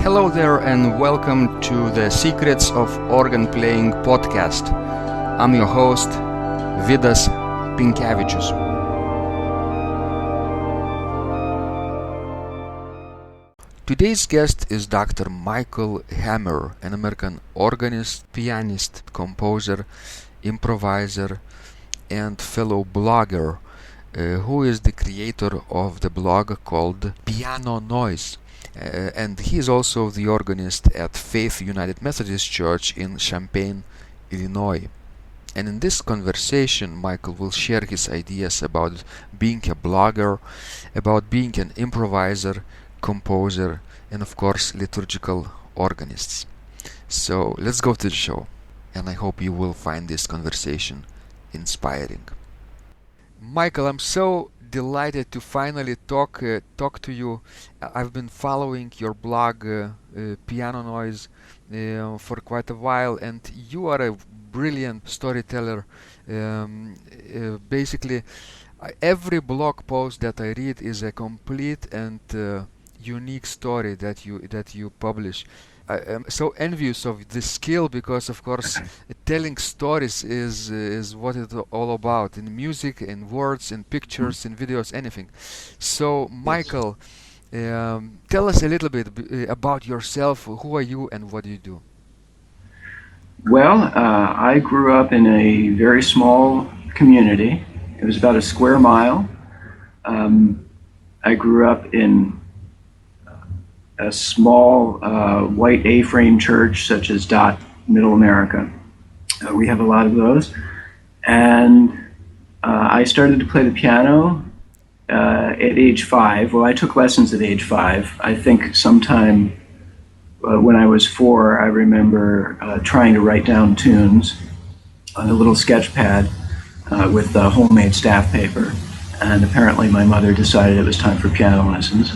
Hello there and welcome to the Secrets of Organ Playing podcast. I'm your host, Vidas Pinkevicius. Today's guest is Dr. Michael Hammer, an American organist, pianist, composer, improviser, and fellow blogger, who is the creator of the blog called Pianonoise. And he is also the organist at Faith United Methodist Church in Champaign, Illinois. And in this conversation, Michael will share his ideas about being a blogger, about being an improviser, composer, and of course liturgical organists. So let's go to the show, and I hope you will find this conversation inspiring. Michael, I'm so delighted to finally talk to you. I've been following your blog, Pianonoise, for quite a while, and you are a brilliant storyteller. Basically, every blog post that I read is a complete and unique story that you publish. I am so envious of this skill because, of course, telling stories is what it's all about, in music, in words, in pictures, in videos, anything. So, Michael, tell us a little bit about yourself. Who are you and what do you do? Well, I grew up in a very small community. It was about a square mile. I grew up in a small white A-frame church such as Dot, Middle America. We have a lot of those. And I started to play the piano at age 5. Well, I took lessons at age 5. I think sometime when I was 4, I remember trying to write down tunes on a little sketch pad with homemade staff paper. And apparently my mother decided it was time for piano lessons.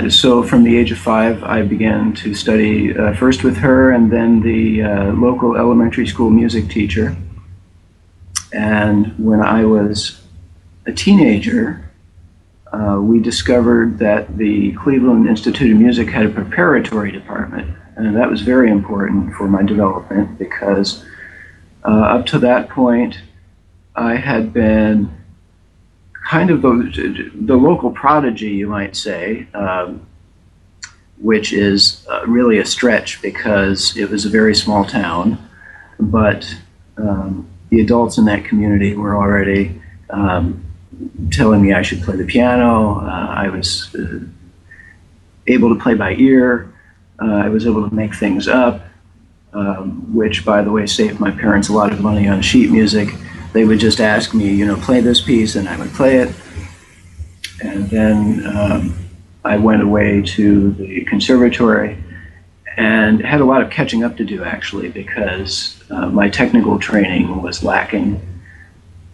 So from the age of 5, I began to study first with her and then the local elementary school music teacher. And when I was a teenager, we discovered that the Cleveland Institute of Music had a preparatory department. And that was very important for my development because up to that point, I had been kind of the local prodigy, you might say, which is really a stretch because it was a very small town, but the adults in that community were already telling me I should play the piano. I was able to play by ear. I was able to make things up, which, by the way, saved my parents a lot of money on sheet music. They would just ask me, play this piece, and I would play it. And then I went away to the conservatory and had a lot of catching up to do, actually, because my technical training was lacking.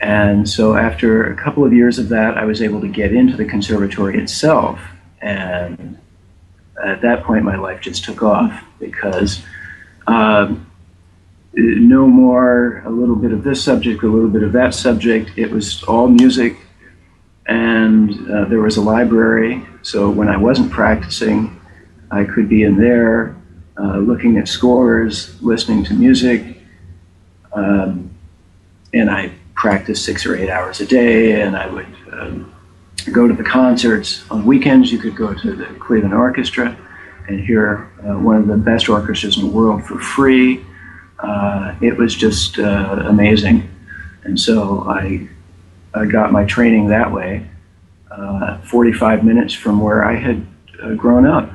And so after a couple of years of that, I was able to get into the conservatory itself. And at that point, my life just took off because no more a little bit of this subject, a little bit of that subject. It was all music, and there was a library. So when I wasn't practicing, I could be in there looking at scores, listening to music, and I practiced 6 or 8 hours a day, and I would go to the concerts. On weekends, you could go to the Cleveland Orchestra and hear one of the best orchestras in the world for free. It was just amazing. And so I got my training that way, 45 minutes from where I had grown up.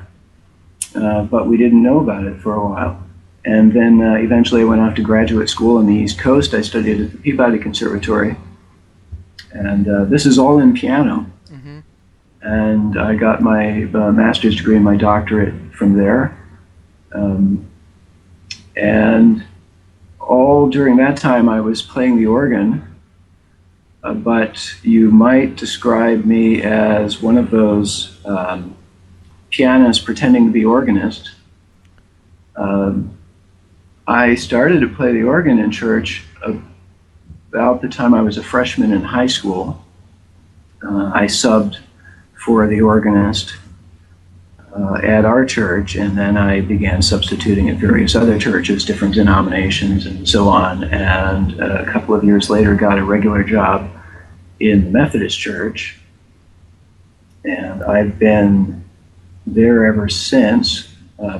But we didn't know about it for a while. And then eventually I went off to graduate school on the East Coast. I studied at the Peabody Conservatory. And this is all in piano. Mm-hmm. And I got my master's degree and my doctorate from there. And all during that time I was playing the organ, but you might describe me as one of those pianists pretending to be organist. I started to play the organ in church about the time I was a freshman in high school. I subbed for the organist at our church, and then I began substituting at various other churches, different denominations, and so on. And a couple of years later, got a regular job in the Methodist Church, and I've been there ever since,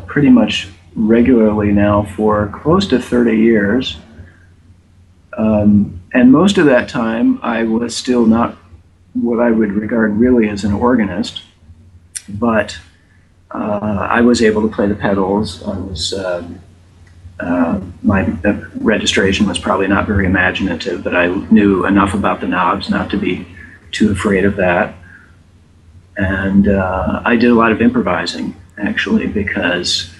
pretty much regularly now for close to 30 years. And most of that time, I was still not what I would regard really as an organist, but I was able to play the pedals. My registration was probably not very imaginative, but I knew enough about the knobs not to be too afraid of that. And I did a lot of improvising, actually, because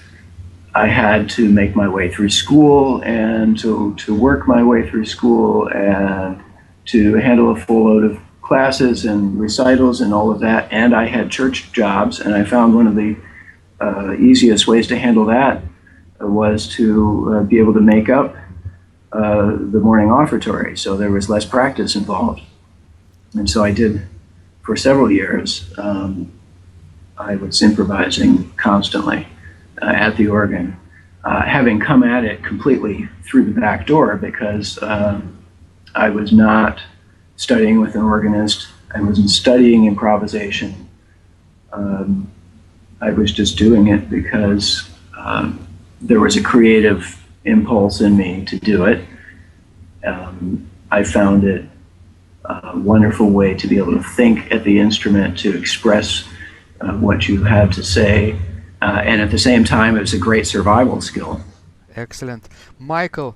I had to make my way through school and to work my way through school and to handle a full load of classes and recitals and all of that. And I had church jobs, and I found one of the easiest ways to handle that was to be able to make up the morning offertory. So there was less practice involved. And so I did for several years. I was improvising constantly at the organ, having come at it completely through the back door, because I was not studying with an organist. I wasn't studying improvisation. I was just doing it because there was a creative impulse in me to do it. I found it a wonderful way to be able to think at the instrument, to express what you had to say. And at the same time, it was a great survival skill. Excellent. Michael,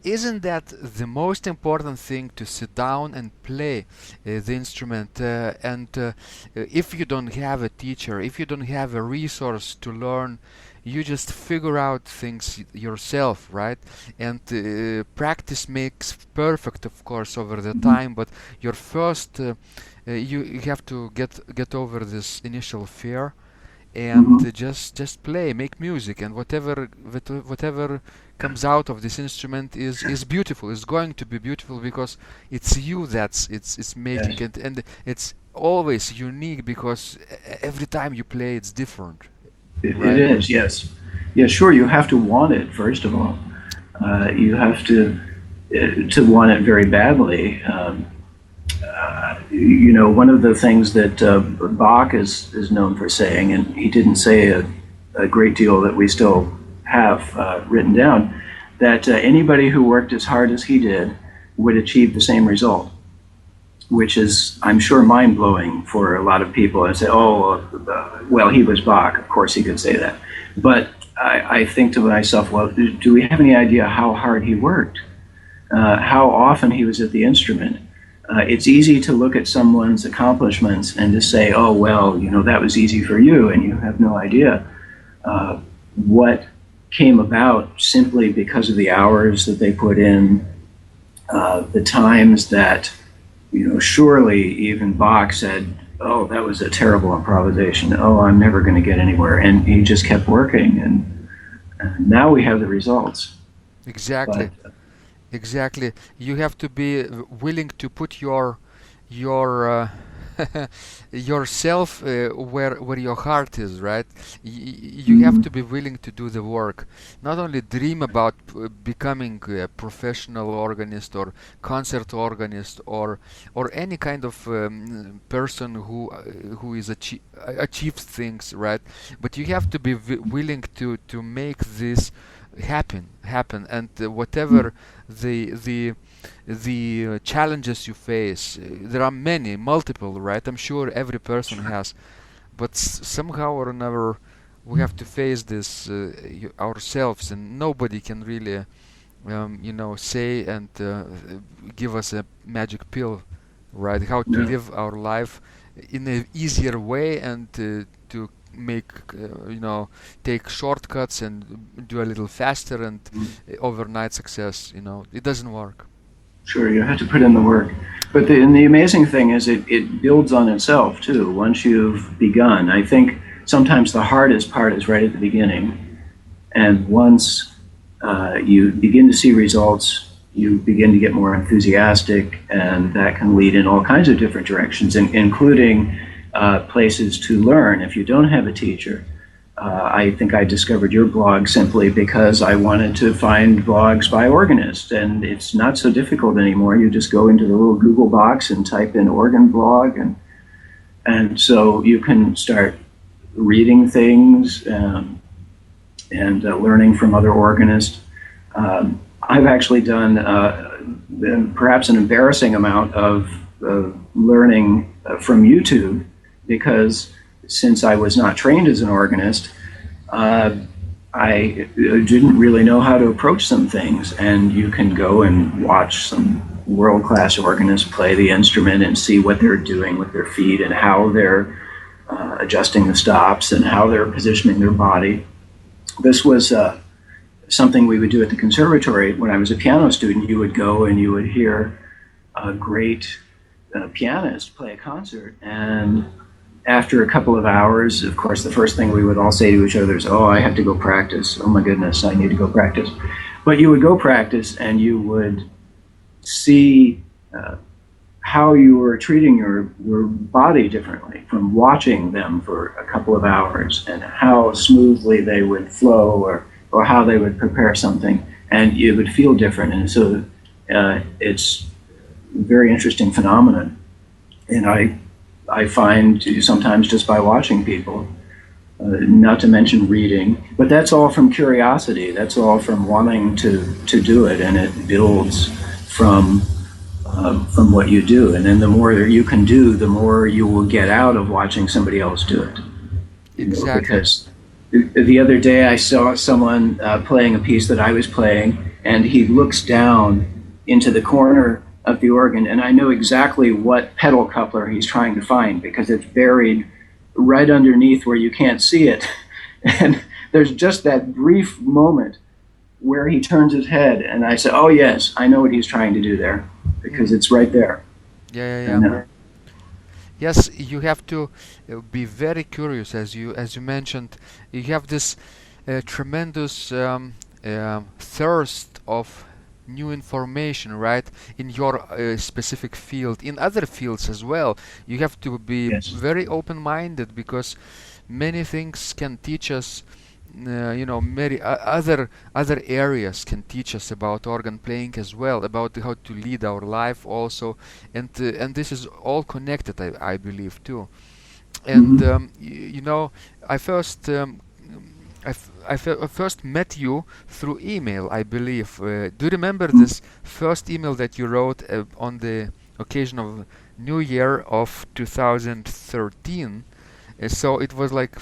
isn't that the most important thing, to sit down and play the instrument? And if you don't have a teacher, if you don't have a resource to learn, you just figure out things yourself, right? And practice makes perfect, of course, over the time, but your first, you have to get over this initial fear. And just play, make music, and whatever comes out of this instrument is beautiful. It's going to be beautiful because it's you it's making it, and it's always unique because every time you play, it's different. It is, yes. Yeah, sure. You have to want it, first of all. You have to want it very badly. One of the things that Bach is known for saying, and he didn't say a great deal that we still have written down, that anybody who worked as hard as he did would achieve the same result, which is, I'm sure, mind-blowing for a lot of people. And say, well, he was Bach. Of course he could say that. But I think to myself, well, do we have any idea how hard he worked? How often he was at the instrument? It's easy to look at someone's accomplishments and to say, oh, well, that was easy for you, and you have no idea what came about simply because of the hours that they put in, the times that, surely even Bach said, oh, that was a terrible improvisation. Oh, I'm never going to get anywhere. And he just kept working, and now we have the results. Exactly. But, exactly. You have to be willing to put your yourself where your heart is, right? You have to be willing to do the work. Not only dream about becoming a professional organist or concert organist or any kind of person who is achieves things, right? But you have to be willing to make this happen, and whatever the challenges you face, there are multiple, right? I'm sure every person has, but somehow or another we have to face this ourselves, and nobody can really say and give us a magic pill, right? How to live our life in an easier way and to make take shortcuts and do a little faster and overnight success. It doesn't work. Sure, you have to put in the work. But the amazing thing is it builds on itself too once you've begun. I think sometimes the hardest part is right at the beginning, and once you begin to see results, you begin to get more enthusiastic, and that can lead in all kinds of different directions, including places to learn if you don't have a teacher. I think I discovered your blog simply because I wanted to find blogs by organists, and it's not so difficult anymore. You just go into the little Google box and type in organ blog, and so you can start reading things and learning from other organists. I've actually done perhaps an embarrassing amount of learning from YouTube, because since I was not trained as an organist, I didn't really know how to approach some things. And you can go and watch some world-class organists play the instrument and see what they're doing with their feet and how they're adjusting the stops and how they're positioning their body. This was something we would do at the conservatory. When I was a piano student, you would go and you would hear a great pianist play a concert, and after a couple of hours, of course, the first thing we would all say to each other is, "Oh, I have to go practice. Oh my goodness, I need to go practice." But you would go practice and you would see how you were treating your body differently from watching them for a couple of hours, and how smoothly they would flow, or how they would prepare something, and it would feel different. And so it's a very interesting phenomenon. And I find sometimes just by watching people, not to mention reading, but that's all from curiosity. That's all from wanting to do it, and it builds from what you do. And then the more that you can do, the more you will get out of watching somebody else do it. Exactly. Because the other day I saw someone playing a piece that I was playing, and he looks down into the corner of the organ, and I know exactly what pedal coupler he's trying to find, because it's buried right underneath where you can't see it. And there's just that brief moment where he turns his head, and I say, "Oh yes, I know what he's trying to do there," because it's right there. Yeah. And, yes, you have to be very curious, as you mentioned. You have this tremendous thirst of new information, right, in your specific field, in other fields as well. You have to be very open-minded, because many things can teach us, many other areas can teach us about organ playing as well, about how to lead our life also, and this is all connected, I believe, too. And I first I first met you through email, I believe. Do you remember this first email that you wrote on the occasion of New Year of 2013? So it was like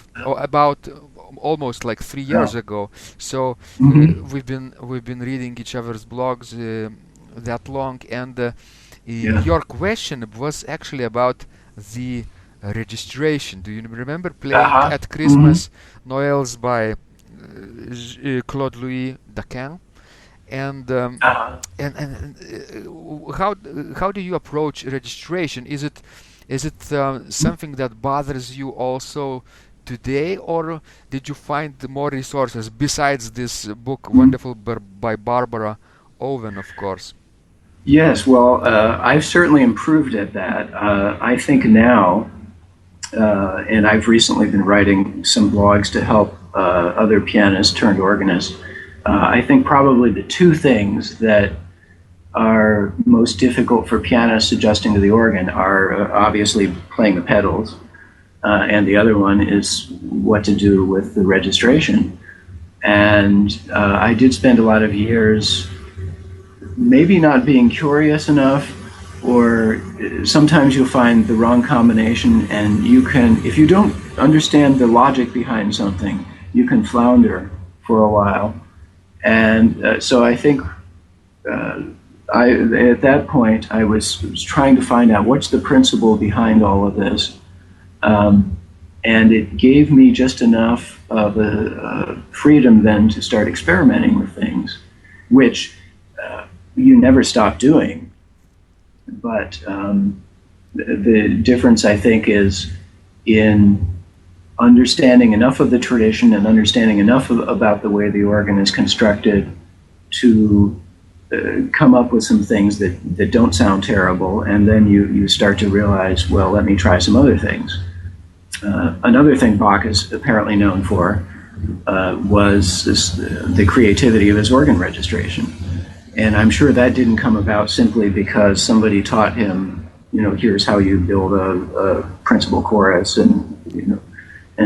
about almost like 3 years ago. So we've been reading each other's blogs that long, and your question was actually about the registration. Do you remember playing at Christmas Noels by Claude Louis Daquin? And how do you approach registration? Is it something that bothers you also today, or did you find more resources besides this book, wonderful by Barbara Owen, of course? Yes, well, I've certainly improved at that. I think now, and I've recently been writing some blogs to help other pianists turned organists. I think probably the two things that are most difficult for pianists adjusting to the organ are obviously playing the pedals, and the other one is what to do with the registration. And I did spend a lot of years maybe not being curious enough, or sometimes you'll find the wrong combination, and you can, if you don't understand the logic behind something, you can flounder for a while. And so I think at that point I was trying to find out what's the principle behind all of this, and it gave me just enough of a freedom then to start experimenting with things, which you never stop doing. But the difference, I think, is in understanding enough of the tradition and understanding enough about the way the organ is constructed to come up with some things that don't sound terrible, and then you start to realize, well, let me try some other things. Another thing Bach is apparently known for was the creativity of his organ registration. And I'm sure that didn't come about simply because somebody taught him, here's how you build a principal chorus and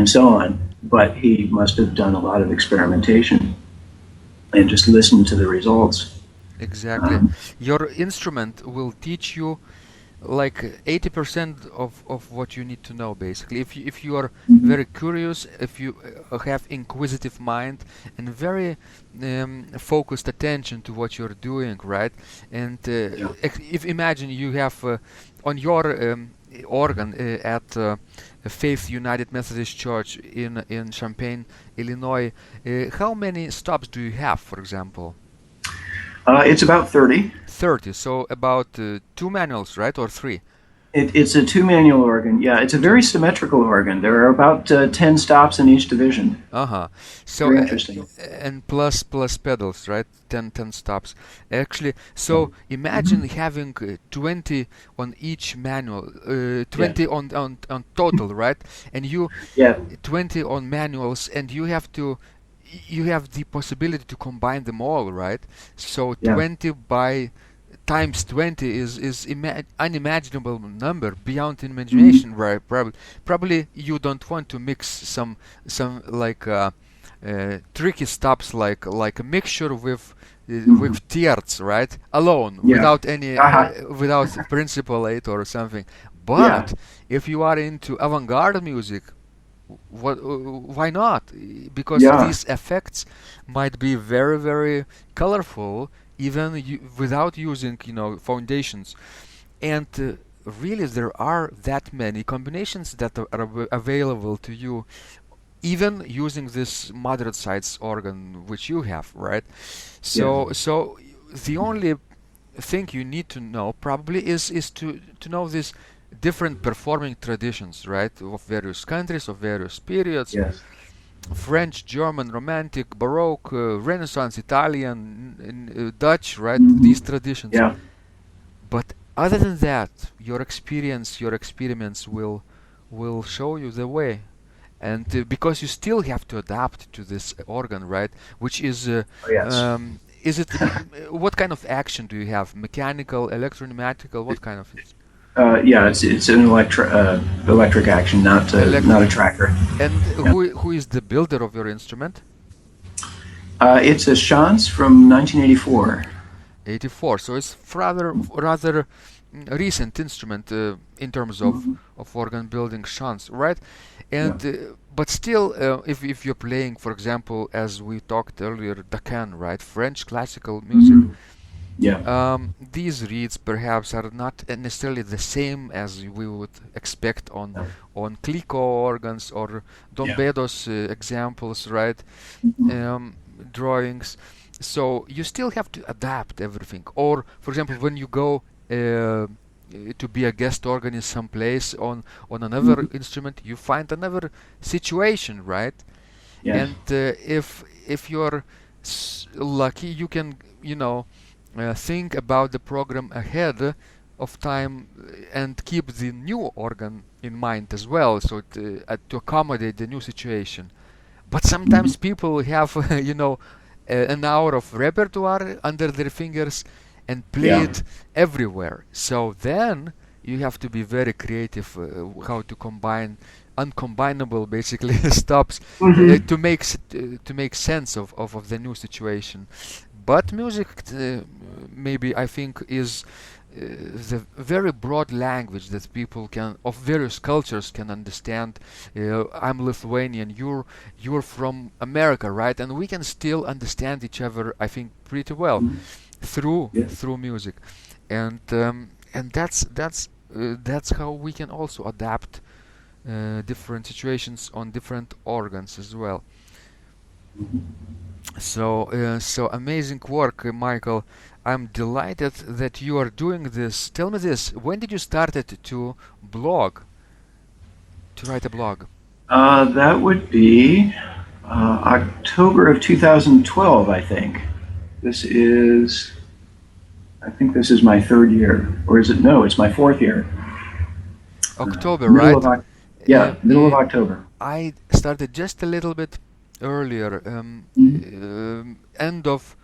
so on. But he must have done a lot of experimentation and just listened to the results. Exactly. Your instrument will teach you like 80% of what you need to know, basically. If you are very curious, if you have inquisitive mind and very focused attention to what you're doing, right? And if imagine you have on your organ at Faith United Methodist Church in Champaign, Illinois, how many stops do you have, for example? It's about 30. 30, so about 2 manuals, right, or 3? It's a 2-manual organ. Yeah, it's a very symmetrical organ. There are about 10 stops in each division. So very interesting. And plus pedals, right? 10 stops. Actually, so imagine having 20 on each manual, 20 on total, right? And you 20 on manuals, and you have the possibility to combine them all, right? So 20 by times 20 is unimaginable number, beyond imagination, right? Probably you don't want to mix some like tricky stops like a mixture with tierce, right? Alone, without any without principal aid or something. But if you are into avant-garde music, why not? Because these effects might be very, very colorful, even without using foundations. And really there are that many combinations that are available to you, even using this moderate size organ which you have, right? So the only thing you need to know probably is to know this different performing traditions, right, of various countries, of various periods. French, German, Romantic, Baroque, Renaissance, Italian, Dutch, right? These traditions. But other than that, your experience, your experiments will show you the way. And because you still have to adapt to this organ, right? Which is is it what kind of action do you have? Mechanical, electro-pneumatical? What kind of it? It's an electric action, not a tracker. And who is the builder of your instrument? It's a Chance from 1984. 84. So it's rather recent instrument in terms of organ building, Chance, right? And but still, if you're playing, for example, as we talked earlier, Dakan, right, French classical music. These reeds perhaps are not necessarily the same as we would expect on Clico organs or Dombedo's examples, right? Drawings. So you still have to adapt everything. Or, for example, when you go to be a guest organist someplace on another instrument, you find another situation, right? And if you're lucky, you can think about the program ahead of time and keep the new organ in mind as well, so to accommodate the new situation. But sometimes people have an hour of repertoire under their fingers and play it everywhere. So then you have to be very creative how to combine uncombinable basically stops to make sense of the new situation. But music, maybe I think, is the very broad language that people of various cultures can understand. I'm Lithuanian, you're from America, right? And we can still understand each other, I think, pretty well through music, and that's how we can also adapt different situations on different organs as well. So amazing work, Michael. I'm delighted that you are doing this. Tell me this: when did you start to write a blog? That would be October of 2012, I think. I think this is my third year, or is it? No, it's my fourth year. October, right? Yeah, middle of October. I started just a little bit earlier, end of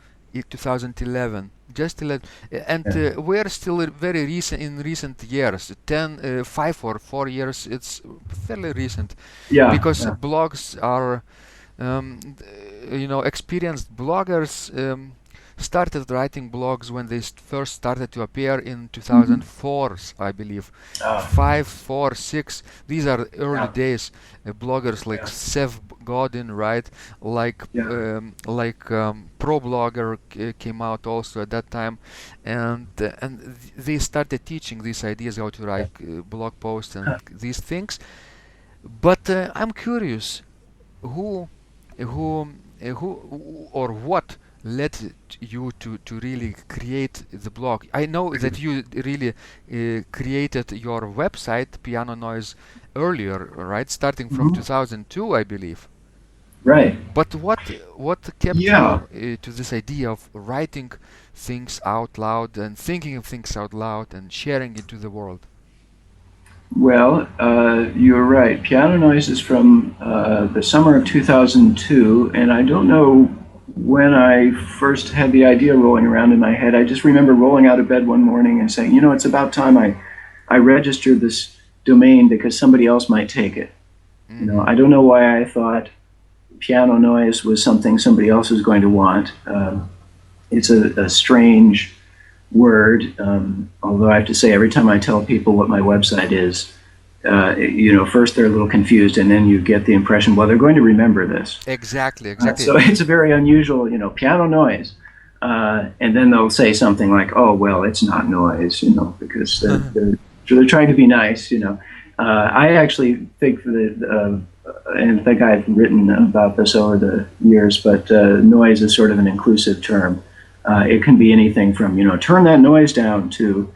2011, just 11, and Yeah. we're still very recent in recent years, 5 or 4 years. It's fairly recent Yeah. because Yeah. blogs are, experienced bloggers started writing blogs when they first started to appear in 2004, I believe. Oh, 5, 4, 6. These are early yeah. days. Bloggers like Yeah. Seth Godin, right? Like Yeah. Pro Blogger came out also at that time, and they started teaching these ideas how to write blog posts and these things. But I'm curious, who who who or what led you to really create the blog? I know that you really created your website Pianonoise earlier, right? Starting from Mhm. 2002, I believe. Right. But what kept Yeah. you to this idea of writing things out loud and thinking of things out loud and sharing it to the world? Well, you're right. Pianonoise is from the summer of 2002, and I don't know when I first had the idea rolling around in my head. I just remember rolling out of bed one morning and saying, it's about time I registered this domain because somebody else might take it. I don't know why I thought Pianonoise was something somebody else was going to want. It's a strange word, although I have to say every time I tell people what my website is, first they're a little confused, and then you get the impression, well, they're going to remember this. Exactly. So it's a very unusual, Pianonoise. And then they'll say something like, oh, well, it's not noise, because they're trying to be nice, I actually think that, and I think I've written about this over the years, but noise is sort of an inclusive term. It can be anything from, turn that noise down to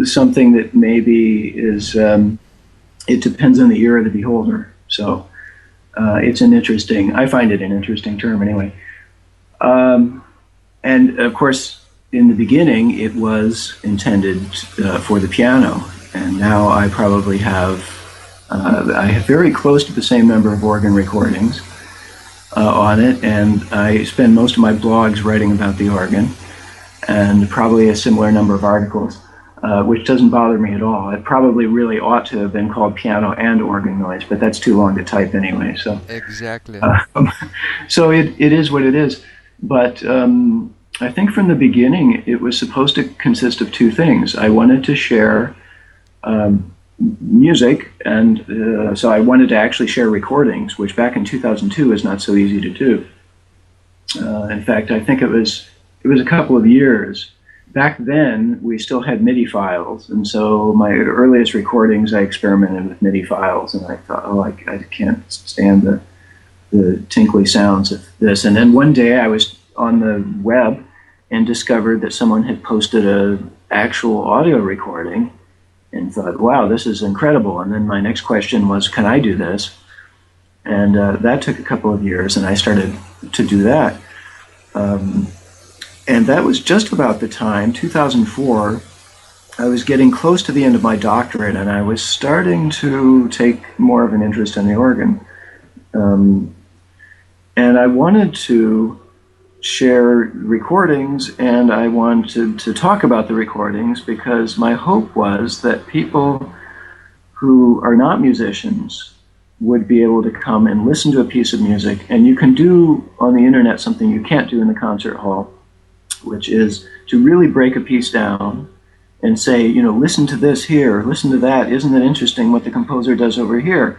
something that maybe is, it depends on the ear of the beholder. So I find it an interesting term anyway. And of course, in the beginning, it was intended for the piano. And now I probably have very close to the same number of organ recordings on it, and I spend most of my blogs writing about the organ, and probably a similar number of articles, which doesn't bother me at all. It probably really ought to have been called Piano and Organ Noise, but that's too long to type anyway. So Exactly. So it is what it is. But I think from the beginning it was supposed to consist of two things. I wanted to share music, and so I wanted to actually share recordings, which back in 2002 is not so easy to do. In fact, I think it was a couple of years. Back then, we still had MIDI files, and so my earliest recordings, I experimented with MIDI files, and I thought, I can't stand the tinkly sounds of this. And then one day I was on the web and discovered that someone had posted an actual audio recording, and thought, wow, this is incredible. And then my next question was, can I do this? And that took a couple of years, and I started to do that. And that was just about the time, 2004, I was getting close to the end of my doctorate, and I was starting to take more of an interest in the organ. And I wanted to share recordings, and I wanted to talk about the recordings because my hope was that people who are not musicians would be able to come and listen to a piece of music. And you can do on the internet something you can't do in the concert hall, which is to really break a piece down and say, listen to this here, listen to that. Isn't it interesting what the composer does over here?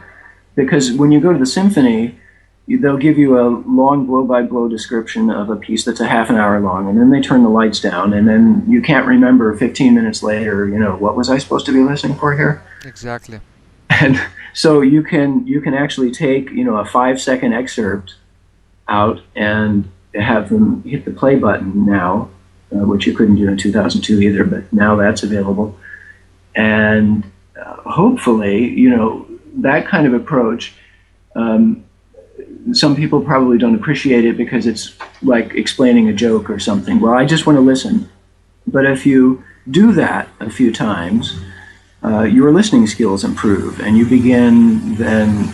Because when you go to the symphony, they'll give you a long blow-by-blow description of a piece that's a half an hour long, and then they turn the lights down, and then you can't remember 15 minutes later, what was I supposed to be listening for here? Exactly. And so you can actually take, a 5-second excerpt out and have them hit the play button now, which you couldn't do in 2002 either, but now that's available. And hopefully, that kind of approach, some people probably don't appreciate it because it's like explaining a joke or something. Well, I just want to listen. But if you do that a few times, your listening skills improve, and you begin then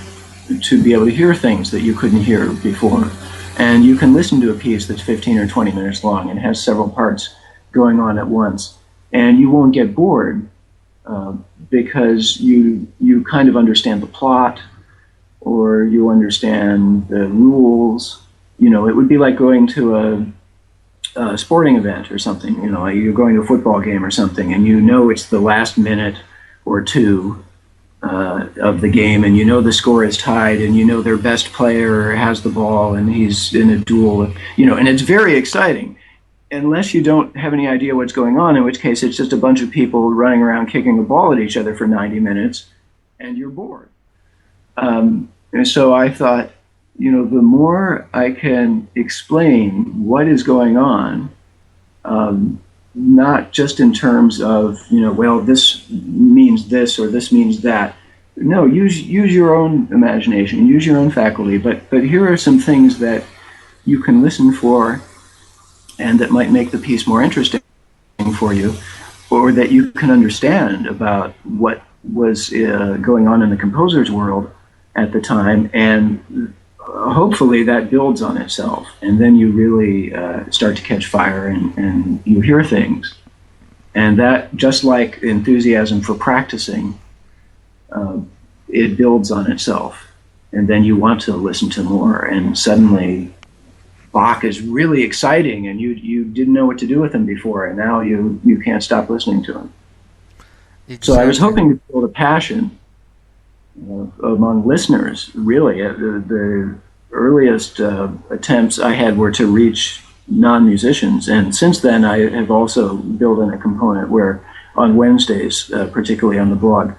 to be able to hear things that you couldn't hear before. And you can listen to a piece that's 15 or 20 minutes long and has several parts going on at once, and you won't get bored because you kind of understand the plot, or you understand the rules. You know, it would be like going to a sporting event or something. You know, you're going to a football game or something, and you know it's the last minute or two of the game, and you know the score is tied, and you know their best player has the ball, and he's in a duel, you know, and it's very exciting, unless you don't have any idea what's going on, in which case it's just a bunch of people running around kicking a ball at each other for 90 minutes, and you're bored. And so I thought, you know, the more I can explain what is going on, not just in terms of, you know, well, this means this or this means that. No, use your own imagination, use your own faculty, but here are some things that you can listen for and that might make the piece more interesting for you, or that you can understand about what was going on in the composer's world at the time, and hopefully that builds on itself, and then you really start to catch fire, and you hear things. And that, just like enthusiasm for practicing, it builds on itself, and then you want to listen to more, and suddenly Bach is really exciting, and you didn't know what to do with him before, and now you can't stop listening to him. Exactly. So I was hoping to build a passion among listeners, really. The earliest attempts I had were to reach non-musicians, and since then I have also built in a component where on Wednesdays, particularly on the blog,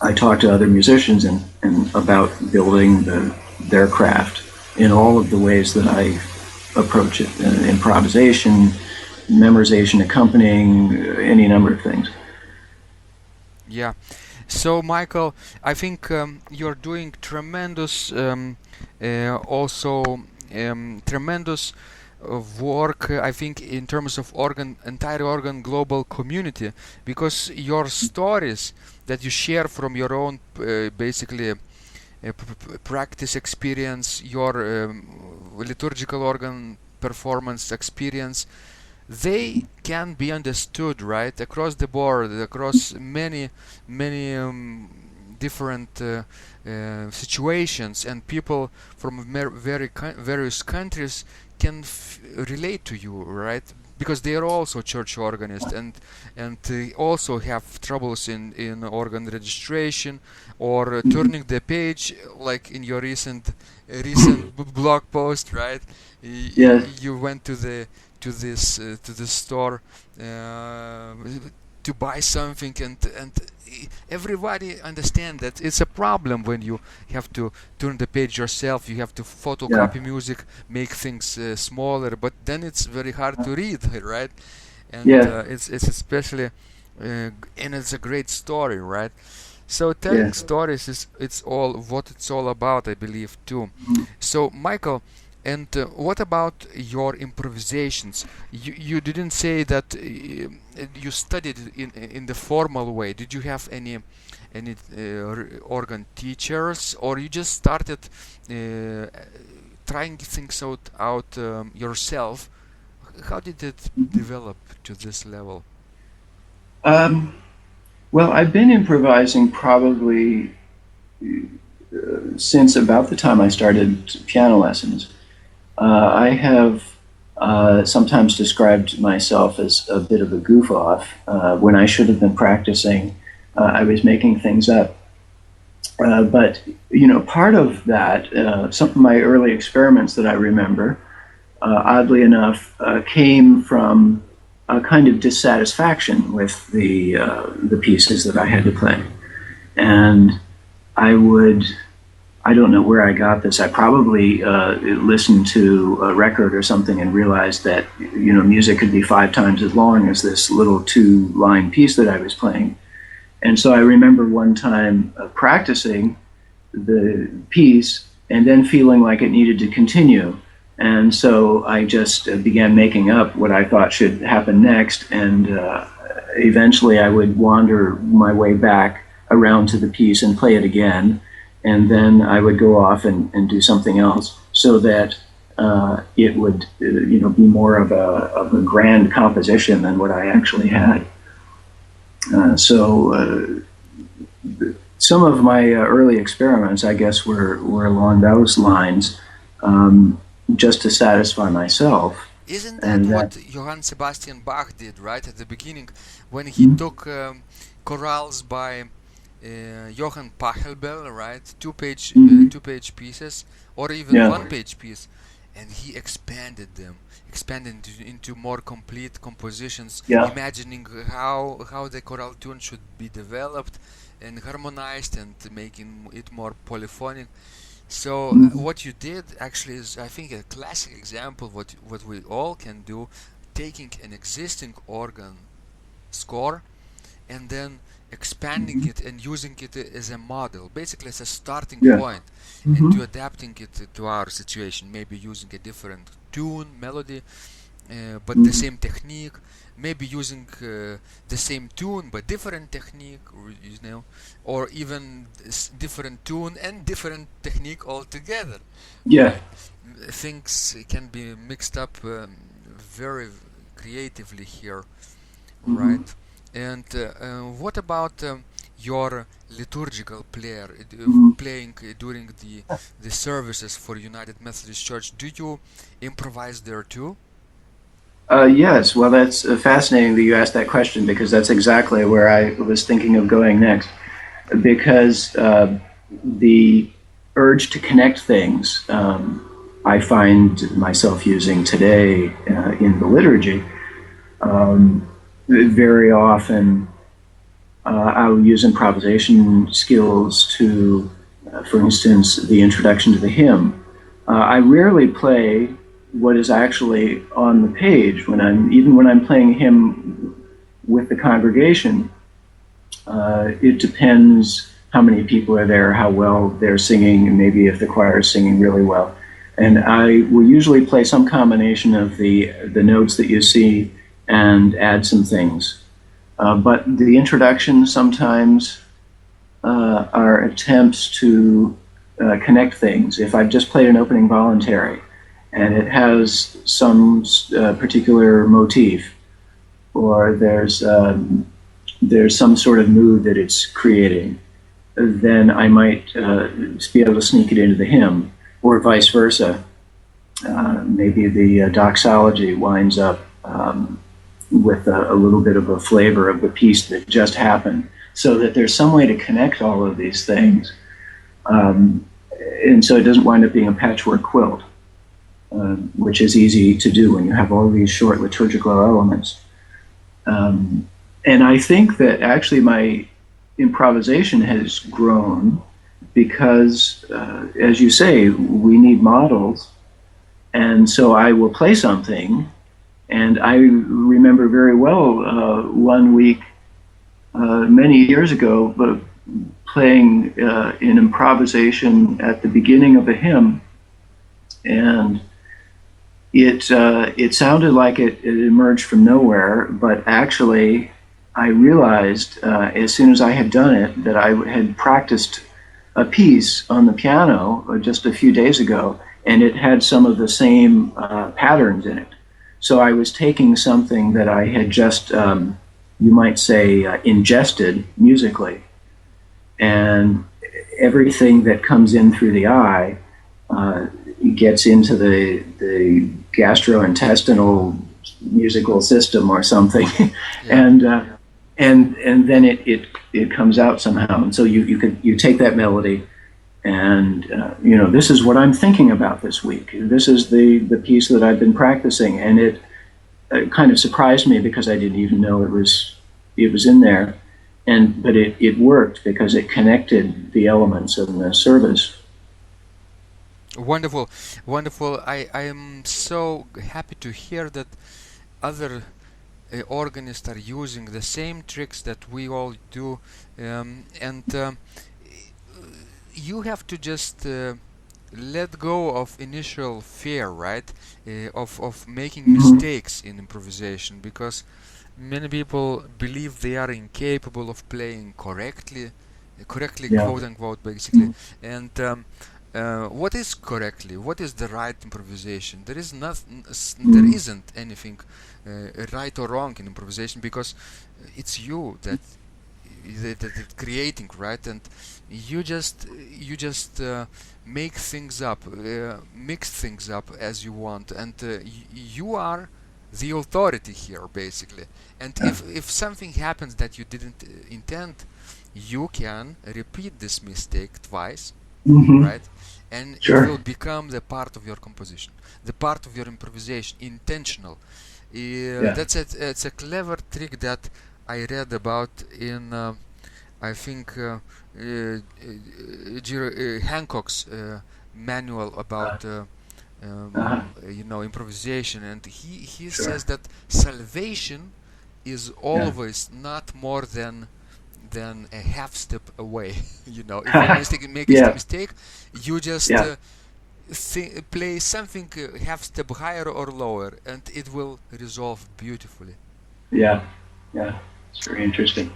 I talk to other musicians and about building their craft in all of the ways that I approach it: improvisation, memorization, accompanying, any number of things. Yeah. So, Michael, I think you're doing tremendous, tremendous work, I think, in terms of entire organ global community, because your stories that you share from your own, basically, practice experience, your liturgical organ performance experience, they can be understood, right, across the board, across many different situations, and people from various countries can relate to you, right, because they are also church organists, and they also have troubles in organ registration or turning the page, like in your recent blog post, right? Yes. You went to the store to buy something, and everybody understand that it's a problem when you have to turn the page yourself. You have to photocopy music, make things smaller, but then it's very hard to read, right? And it's especially and it's a great story, right? So telling stories it's all about, I believe, too. So, Michael, and what about your improvisations? You didn't say that you studied in the formal way. Did you have any organ teachers, or you just started trying things out yourself? How did it develop to this level? Well, I've been improvising probably since about the time I started piano lessons. I have sometimes described myself as a bit of a goof-off. When I should have been practicing, I was making things up. But, you know, part of that, some of my early experiments that I remember, oddly enough, came from a kind of dissatisfaction with the pieces that I had to play. And I don't know where I got this. I probably listened to a record or something and realized that, you know, music could be 5 times as long as this little 2-line piece that I was playing. And so I remember one time practicing the piece and then feeling like it needed to continue. And so I just began making up what I thought should happen next, and eventually I would wander my way back around to the piece and play it again, and then I would go off and do something else, so that it would be more of a grand composition than what I actually had. So some of my early experiments, I guess, were along those lines, just to satisfy myself. Isn't that what Johann Sebastian Bach did, right, at the beginning, when he took chorales by Johann Pachelbel, right, two-page pieces, or even one-page piece, and he expanded into more complete compositions, imagining how the choral tune should be developed and harmonized and making it more polyphonic. So what you did actually is, I think, a classic example of what we all can do, taking an existing organ score and then expanding it and using it as a model, basically as a starting point, and to adapting it to our situation, maybe using a different tune, melody, but the same technique, maybe using the same tune but different technique, or even different tune and different technique altogether. Yeah. Things can be mixed up very creatively here, right? And what about your liturgical playing during the services for United Methodist Church? Do you improvise there too? Yes, well, that's fascinating that you asked that question, because that's exactly where I was thinking of going next. Because the urge to connect things, I find myself using today in the liturgy. Very often, I'll use improvisation skills to, for instance, the introduction to the hymn. I rarely play what is actually on the page when I'm playing hymn with the congregation. It depends how many people are there, how well they're singing, and maybe if the choir is singing really well. And I will usually play some combination of the notes that you see and add some things. But the introduction sometimes are attempts to connect things. If I've just played an opening voluntary and it has some particular motif, or there's some sort of mood that it's creating, then I might be able to sneak it into the hymn, or vice versa. Maybe the doxology winds up with a little bit of a flavor of the piece that just happened, so that there's some way to connect all of these things. And so it doesn't wind up being a patchwork quilt, which is easy to do when you have all these short liturgical elements. And I think that actually my improvisation has grown because, as you say, we need models. And so I will play something. And I remember very well one week, many years ago, but playing an improvisation at the beginning of a hymn. And it sounded like it emerged from nowhere, but actually I realized as soon as I had done it that I had practiced a piece on the piano just a few days ago, and it had some of the same patterns in it. So I was taking something that I had just, you might say, ingested musically, and everything that comes in through the eye gets into the gastrointestinal musical system or something, and then it comes out somehow. And so you take that melody, and this is what I'm thinking about this week. This is the piece that I've been practicing, and it kind of surprised me because I didn't even know it was in there, but it worked because it connected the elements of the service. Wonderful, wonderful. I am so happy to hear that other organists are using the same tricks that we all do, and you have to just let go of initial fear, right? Of making mistakes in improvisation, because many people believe they are incapable of playing correctly, Yeah. quote unquote, basically. And what is correctly? What is the right improvisation? There is nothing. There isn't anything right or wrong in improvisation, because it's you that creating, right? And you just make things up, mix things up as you want, and you are the authority here, basically. And if something happens that you didn't intend, you can repeat this mistake twice, Mm-hmm. right? And it Sure. will become the part of your composition, the part of your improvisation, intentional. Yeah. It's a clever trick that I read about in I think Hancock's manual about Uh-huh. improvisation, and he Sure. says that salvation is Yeah. always not more than a half step away. If you make a Yeah. mistake, you just Yeah. play something half step higher or lower, and it will resolve beautifully. Yeah. Yeah. It's very interesting.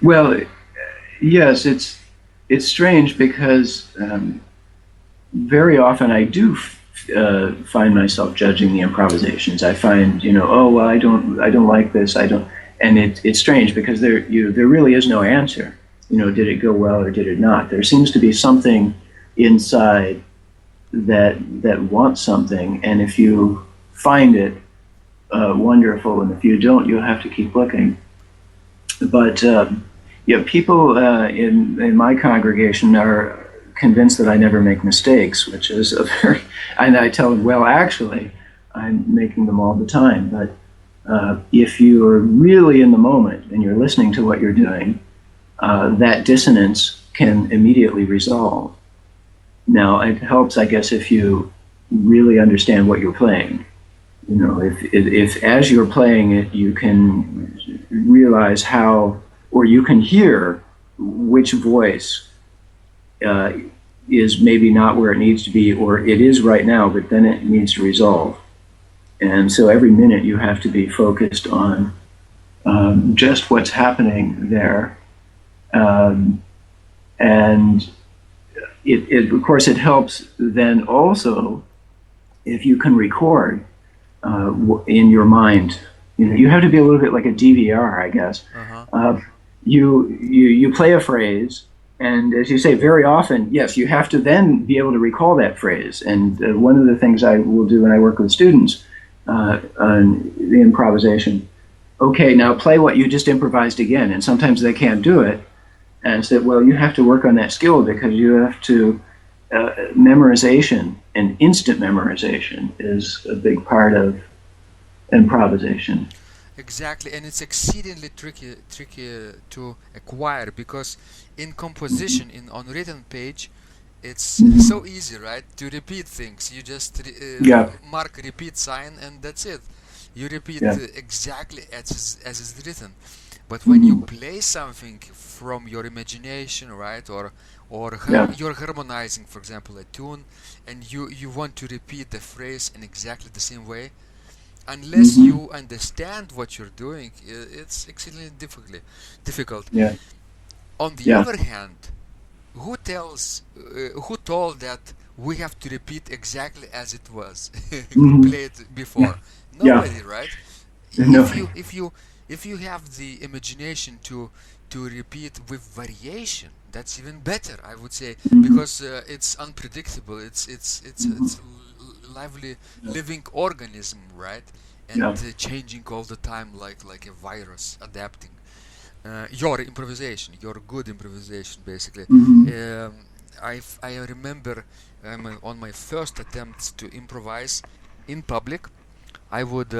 Well, yes, it's strange because very often I do find myself judging the improvisations. I find, oh well, I don't like this. I don't, and it's strange because there really is no answer. Did it go well or did it not? There seems to be something inside that wants something, and if you find it, wonderful, and if you don't, you'll have to keep looking. But people in my congregation are convinced that I never make mistakes, which is a very. And I tell them, well, actually, I'm making them all the time. But if you are really in the moment and you're listening to what you're doing, that dissonance can immediately resolve. Now, it helps, I guess, if you really understand what you're playing. If as you're playing it, you can realize how, or you can hear which voice is maybe not where it needs to be, or it is right now, but then it needs to resolve. And so every minute you have to be focused on just what's happening there. And of course, it helps then also if you can record in your mind. You have to be a little bit like a DVR, I guess. Uh-huh. You play a phrase, and as you say, very often, yes, you have to then be able to recall that phrase. And one of the things I will do when I work with students on the improvisation, okay, now play what you just improvised again. And sometimes they can't do it. And I said, well, you have to work on that skill because you have to, memorization and instant memorization is a big part of improvisation. Exactly, and it's exceedingly tricky to acquire, because in composition, on written page, it's so easy, right? To repeat things. You just Yeah. mark repeat sign, and that's it. You repeat Yeah. exactly as is written. But when you play something from your imagination, right, or Yeah. you're harmonizing, for example, a tune, and you want to repeat the phrase in exactly the same way, unless you understand what you're doing, it's exceedingly difficult. Yeah. On the Yeah. other hand, who told that we have to repeat exactly as it was played before? Yeah. Nobody, right? Nobody. If you have the imagination to repeat with variation, that's even better, I would say, because it's unpredictable. It's lively living organism, right? And Yeah. changing all the time, like a virus, adapting. Your improvisation, your good improvisation, basically. I remember on my first attempts to improvise in public, I would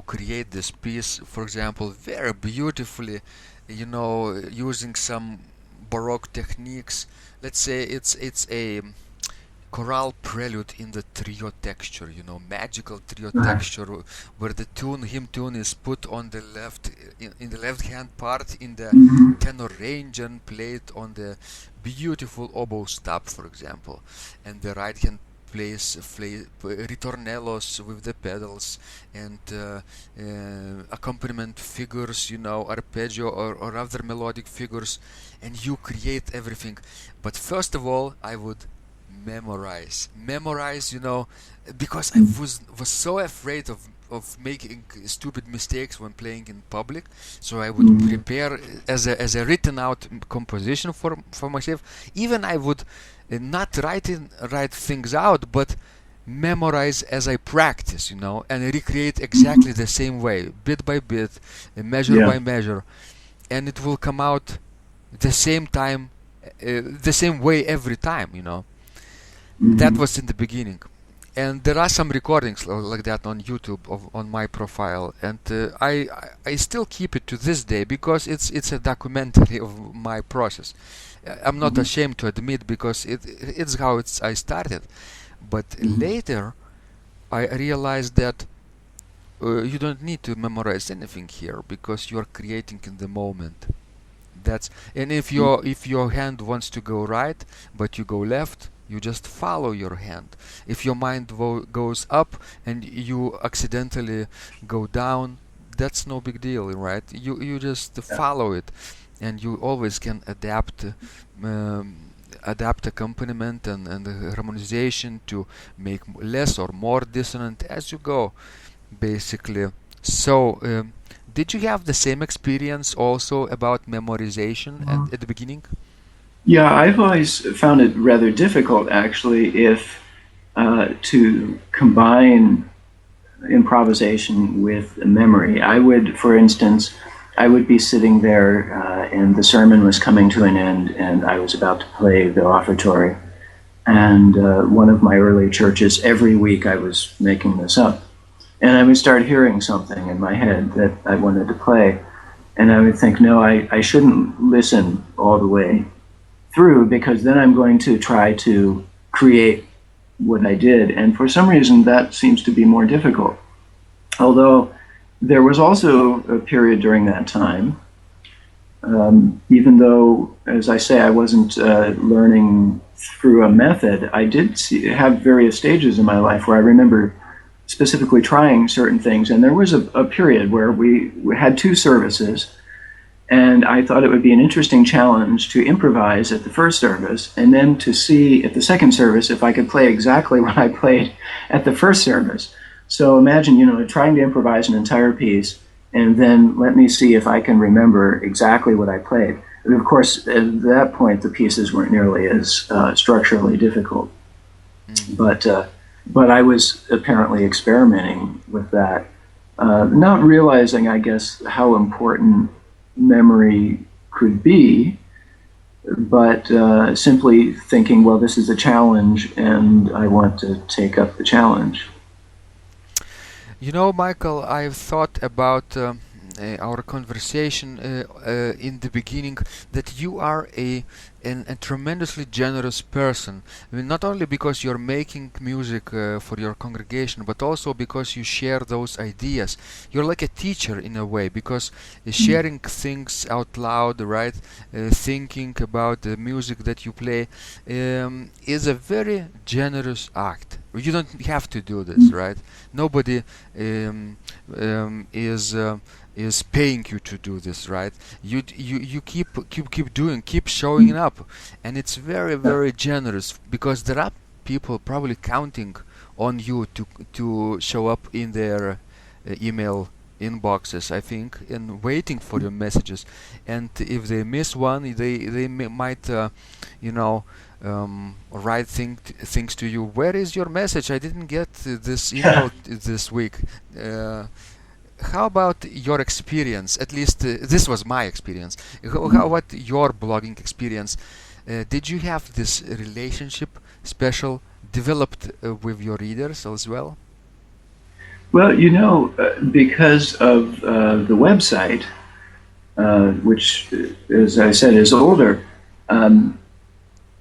create this piece, for example, very beautifully, using some Baroque techniques. Let's say it's a chorale prelude in the trio texture, magical trio texture, where the hymn tune is put on the left, in the left hand part, in the tenor range, and played on the beautiful oboe stop, for example, and the right hand plays ritornellos with the pedals and accompaniment figures, arpeggio or other melodic figures, and you create everything. But first of all, I would memorize, because I was so afraid of making stupid mistakes when playing in public. So I would prepare as a written out composition for myself. Even I would not write things out, but memorize as I practice, and recreate exactly the same way, bit by bit, measure by measure, and it will come out the same time, the same way every time, That was in the beginning. And there are some recordings like that on YouTube on my profile, and I still keep it to this day because it's a documentary of my process. I'm not ashamed to admit, because it's how I started. But later I realized that you don't need to memorize anything here, because you are creating in the moment. And if your hand wants to go right but you go left, you just follow your hand. If your mind goes up and you accidentally go down, that's no big deal, right? You just follow it, and you always can adapt accompaniment and harmonization to make less or more dissonant as you go, basically. So did you have the same experience also about memorization at the beginning? Yeah, I've always found it rather difficult, actually, to combine improvisation with memory. I would, for instance, be sitting there and the sermon was coming to an end, and I was about to play the offertory. And one of my early churches, every week I was making this up. And I would start hearing something in my head that I wanted to play. And I would think, no, I shouldn't listen all the way through, because then I'm going to try to create what I did. And for some reason, that seems to be more difficult. Although there was also a period during that time, even though, as I say, I wasn't learning through a method, I did have various stages in my life where I remember specifically trying certain things. And there was a period where we had 2 services, and I thought it would be an interesting challenge to improvise at the first service, and then to see at the second service if I could play exactly what I played at the first service. So imagine, trying to improvise an entire piece, and then let me see if I can remember exactly what I played. And of course, at that point, the pieces weren't nearly as structurally difficult. But I was apparently experimenting with that, not realizing, I guess, how important memory could be, but simply thinking, well, this is a challenge and I want to take up the challenge. Michael, I've thought about our conversation in the beginning, that you are a tremendously generous person. I mean, not only because you're making music for your congregation, but also because you share those ideas. You're like a teacher in a way, because sharing things out loud, right? Thinking about the music that you play is a very generous act. You don't have to do this, right? Nobody is paying you to do this, right? You keep doing, keep showing up, and it's very, very generous, because there are people probably counting on you to show up in their email inboxes, I think, and waiting for your messages. And if they miss one, they might write things to you. Where is your message? I didn't get this email this week. How about your experience? At least this was my experience. How about your blogging experience? Did you have this relationship developed with your readers as well? Well, because of the website, which, as I said, is older,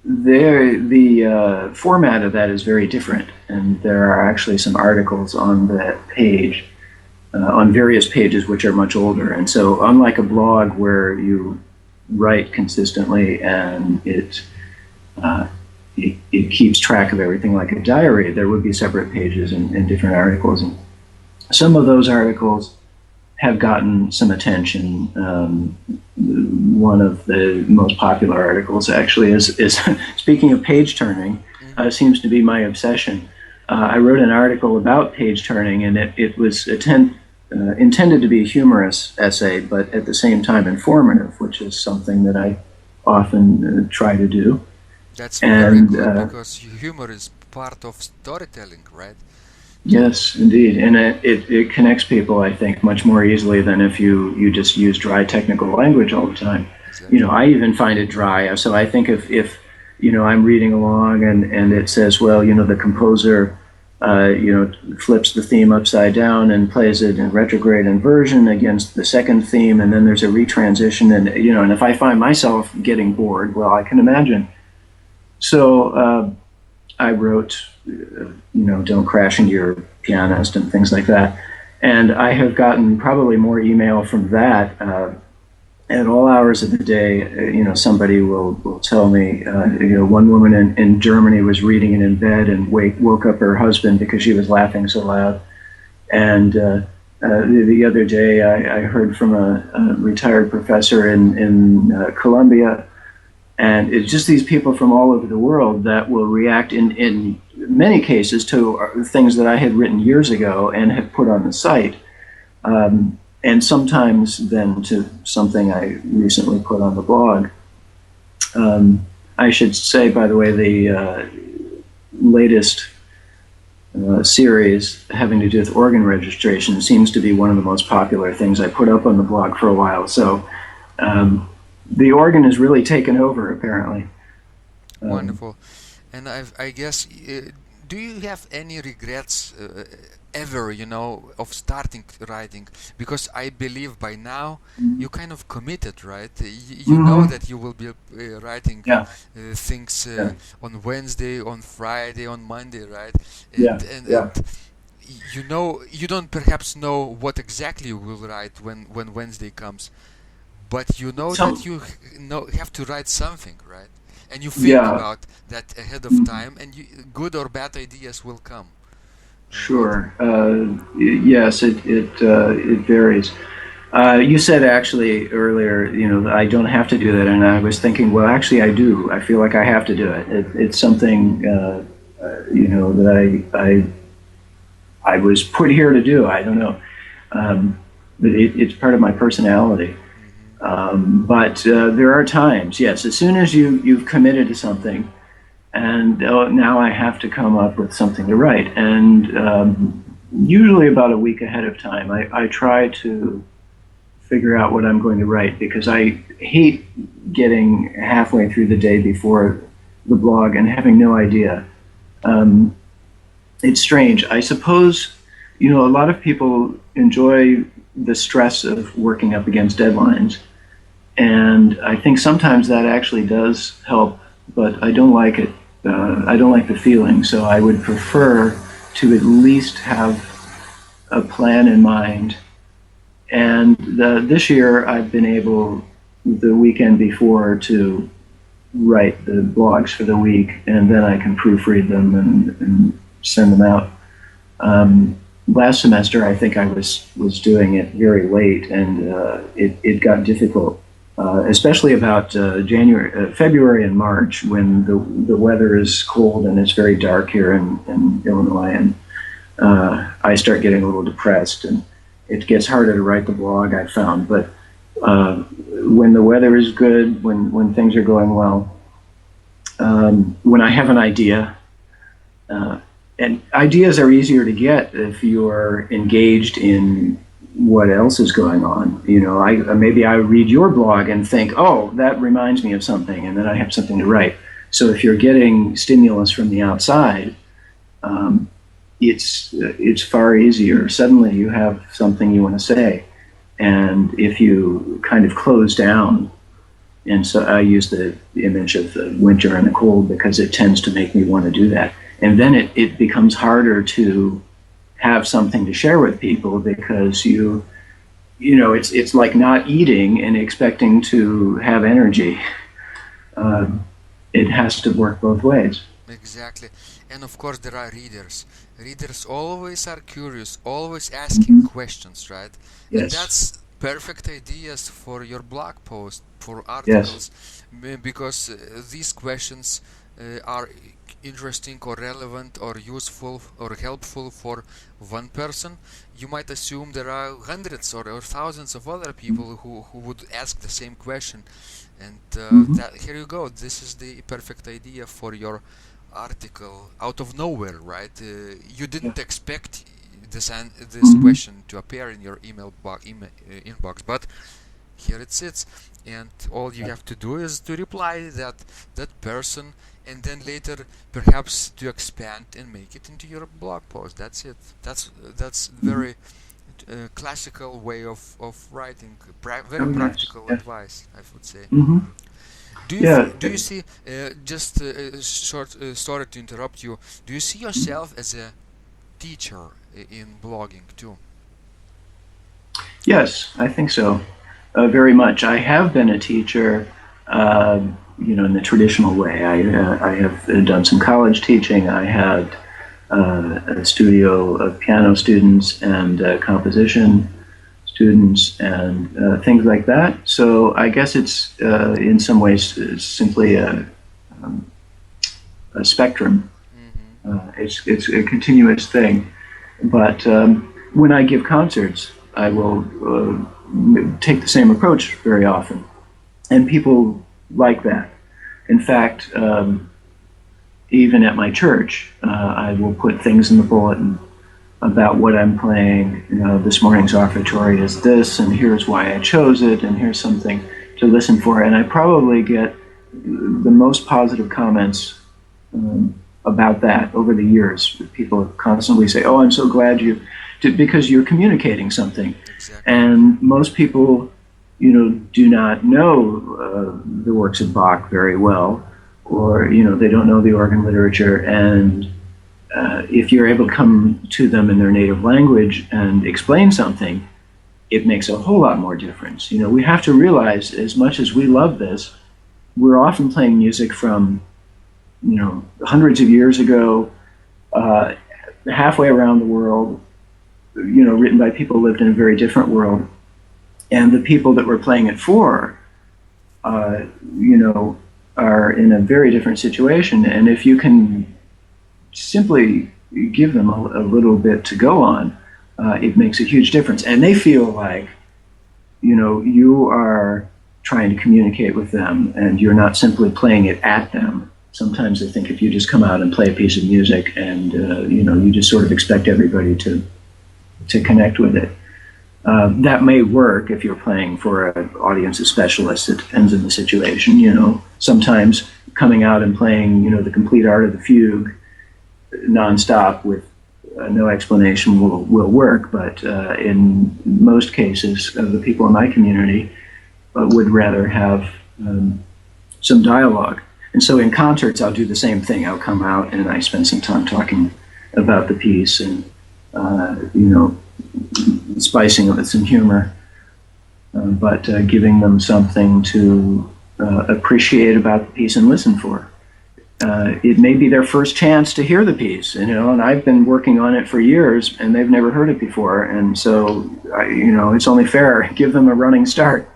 the format of that is very different, and there are actually some articles on that page, on various pages which are much older. And so, unlike a blog where you write consistently and it it keeps track of everything like a diary. There would be separate pages and different articles. And some of those articles have gotten some attention. One of the most popular articles actually is speaking of page turning, seems to be my obsession. I wrote an article about page turning, and it was intended to be a humorous essay, but at the same time informative, which is something that I often try to do. That's very good, because humor is part of storytelling, right? Yes, indeed. And it connects people, I think, much more easily than if you just use dry technical language all the time. Exactly. I even find it dry. So I think if I'm reading along and it says, well, the composer, flips the theme upside down and plays it in retrograde inversion against the second theme, and then there's a retransition, and if I find myself getting bored, well, I can imagine. So I wrote, don't crash into your pianist and things like that. And I have gotten probably more email from that. At all hours of the day, somebody will tell me, one woman in Germany was reading it in bed and woke up her husband because she was laughing so loud. And the other day I heard from a retired professor in Columbia. And it's just these people from all over the world that will react in many cases to things that I had written years ago and have put on the site. And sometimes then to something I recently put on the blog. I should say, by the way, the latest series having to do with organ registration seems to be one of the most popular things I put up on the blog for a while. So the organ has really taken over, apparently. Wonderful. And I guess, do you have any regrets ever, of starting writing? Because I believe by now you kind of committed, right? You know that you will be writing things on Wednesday, on Friday, on Monday, right? And you don't perhaps know what exactly you will write when Wednesday comes. But you know that you have to write something, right? And you think about that ahead of time, and good or bad ideas will come. Sure. Yes, it varies. You said actually earlier, I don't have to do that, and I was thinking, well, actually, I do. I feel like I have to do it. It's something, that I was put here to do. I don't know, but it's part of my personality. But there are times, yes, as soon as you've committed to something, and now I have to come up with something to write. And usually about a week ahead of time, I try to figure out what I'm going to write, because I hate getting halfway through the day before the blog and having no idea. It's strange. I suppose, a lot of people enjoy the stress of working up against deadlines. And I think sometimes that actually does help, but I don't like it. I don't like the feeling. So I would prefer to at least have a plan in mind. And this year I've been able, the weekend before, to write the blogs for the week, and then I can proofread them and send them out. Last semester, I think I was doing it very late, and it got difficult, especially about February and March, when the weather is cold and it's very dark here in Illinois, and I start getting a little depressed, and it gets harder to write the blog, I found. But when the weather is good, when things are going well, when I have an idea, and ideas are easier to get if you're engaged in what else is going on. Maybe I read your blog and think, oh, that reminds me of something, and then I have something to write. So if you're getting stimulus from the outside, it's far easier. Suddenly you have something you want to say. And if you kind of close down, and so I use the image of the winter and the cold because it tends to make me want to do that. And then it becomes harder to have something to share with people, because it's like not eating and expecting to have energy. It has to work both ways. Exactly. And of course there are readers. Readers always are curious, always asking questions, right? And Yes. that's perfect ideas for your blog post, for Yes. articles, because these questions are interesting or relevant or useful or helpful for one person. You might assume there are hundreds or thousands of other people who would ask the same question. And Hmm. that here you go. This is the perfect idea for your article out of nowhere, right? You Yeah. didn't expect this Hmm. question to appear in your inbox, but here it sits, and all you Yeah. have to do is to reply that person, and then later perhaps to expand and make it into your blog post. That's it. That's Hmm. very classical way of writing. Oh, Very nice. practical Yeah. advice, I would say. Hmm. Do you Yeah. do you see just short sorry to interrupt you? Do you see yourself as a teacher in blogging too? Yes, I think so. Very much. I have been a teacher, in the traditional way. I have done some college teaching. I had a studio of piano students and composition students and things like that. So I guess it's in some ways simply a spectrum. Mm-hmm. It's a continuous thing. But when I give concerts, I will take the same approach very often, and people like that. In fact, even at my church, I will put things in the bulletin about what I'm playing. This morning's offertory is this, and here's why I chose it, and here's something to listen for. And I probably get the most positive comments about that over the years. People constantly say, "Oh, I'm so glad you did," because you're communicating something. Exactly. And most people, do not know the works of Bach very well, or they don't know the organ literature. And if you're able to come to them in their native language and explain something, it makes a whole lot more difference. We have to realize, as much as we love this, we're often playing music from hundreds of years ago, uh, halfway around the world, written by people who lived in a very different world. And the people that we're playing it for, uh, you know, are in a very different situation. And if you can simply give them a little bit to go on, it makes a huge difference. And they feel like, you are trying to communicate with them and you're not simply playing it at them. Sometimes they think if you just come out and play a piece of music and, you just sort of expect everybody to connect with it. That may work if you're playing for an audience of specialists. It depends on the situation. Sometimes coming out and playing, the complete art of the fugue nonstop with no explanation will work. But in most cases, the people in my community would rather have some dialogue. And so in concerts, I'll do the same thing. I'll come out and I spend some time talking about the piece and, spicing it with some humor, but giving them something to appreciate about the piece and listen for. It may be their first chance to hear the piece, and I've been working on it for years, and they've never heard it before, and so, it's only fair, give them a running start.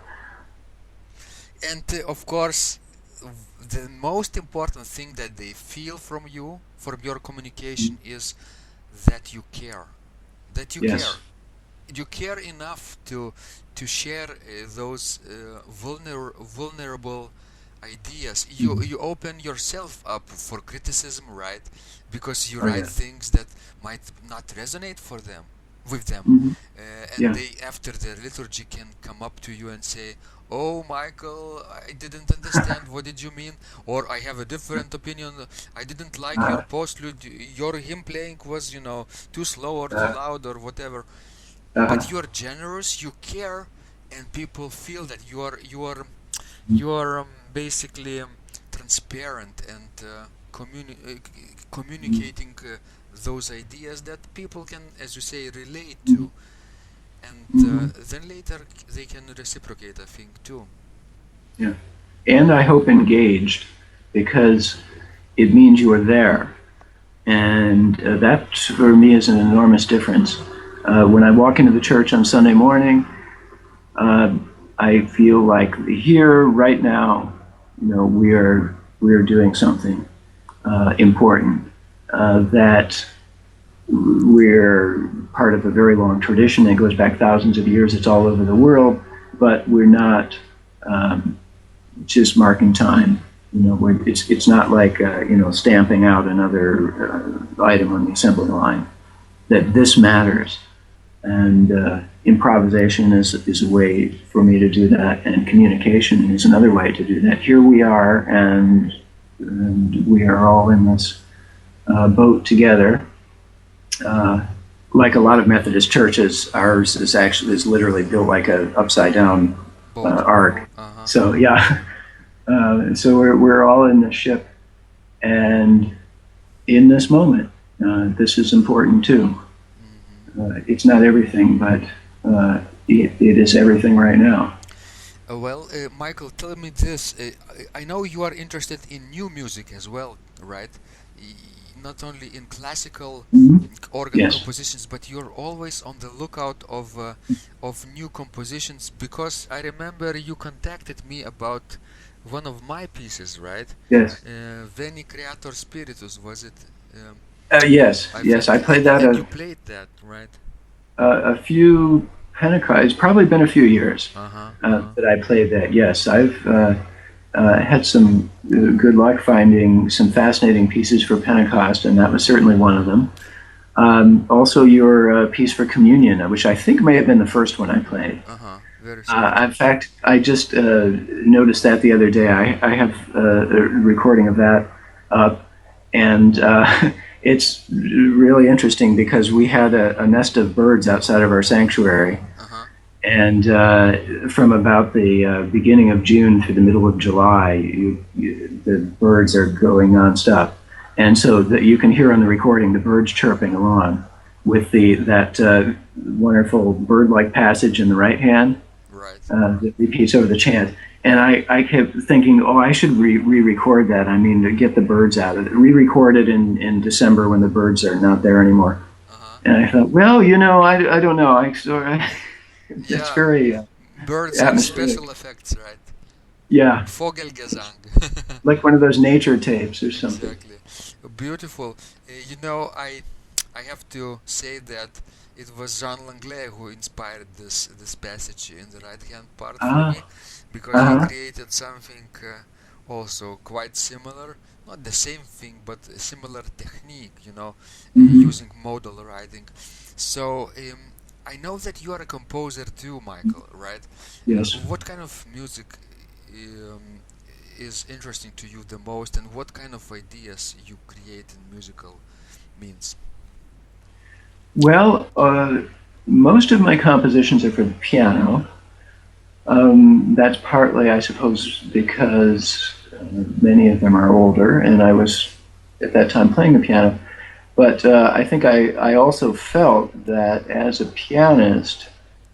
And of course, the most important thing that they feel from you, from your communication, is that you care. That you care. Yes. You care enough to share those vulnerable ideas. You open yourself up for criticism, right? Because you Oh, write yeah. things that might not resonate for them with them, Mm-hmm. and Yeah. they after the liturgy can come up to you and say, "Oh, Michael, I didn't understand. What did you mean?" Or, "I have a different opinion. I didn't like your Uh, postlude. Your hymn playing was, too slow or too uh, loud or whatever." uh, But you're generous, you care, and people feel that you are basically transparent and communicating those ideas that people can, as you say, relate to, and mm-hmm. then later they can reciprocate, I think, too. Yeah. And I hope engaged, because it means you are there. And that, for me, is an enormous difference. When I walk into the church on Sunday morning, I feel like here, right now, we are doing something important. That we're part of a very long tradition that goes back thousands of years. It's all over the world, but we're not just marking time. It's not like stamping out another item on the assembly line. That this matters, and improvisation is a way for me to do that, and communication is another way to do that. Here we are, and we are all in this boat together. Like a lot of Methodist churches, ours is literally built like a upside down ark. Uh-huh. So yeah. So we're all in the ship, and in this moment, this is important too. It's not everything, but it is everything right now. Michael, tell me this. I know you are interested in new music as well, right? Not only in classical organ Yes. compositions, but you're always on the lookout of new compositions, because I remember you contacted me about one of my pieces, right? Yes. Veni Creator Spiritus, was it? Yes. I played that And you played that, right? a few Pentecost. It's probably been a few years that I played that. Yes, I've had some good luck finding some fascinating pieces for Pentecost, and that was certainly one of them. Also, your piece for Communion, which I think may have been the first one I played. Very In fact, I just noticed that the other day. I have a recording of that up, and it's really interesting because we had a nest of birds outside of our sanctuary, and from about the beginning of June to the middle of July, the birds are going nonstop, and so that you can hear on the recording the birds chirping along with that wonderful bird-like passage in the right hand. That repeats over the chant. And I kept thinking, I should re-record that. I mean, to get the birds out of it. Re-record it in December when the birds are not there anymore. And I thought, I don't know. It's very birds and special effects, right? Yeah. Vogelgesang. Like one of those nature tapes or something. Exactly. Beautiful. I have to say that it was Jean Langlais who inspired this passage in the right-hand part for me, because he created something also quite similar, not the same thing, but a similar technique, using modal writing. So I know that you are a composer too, Michael, right? Yes. What kind of music is interesting to you the most, and what kind of ideas you create in musical means? Well, most of my compositions are for the piano. That's partly, I suppose, because many of them are older, and I was at that time playing the piano. But I think I also felt that as a pianist,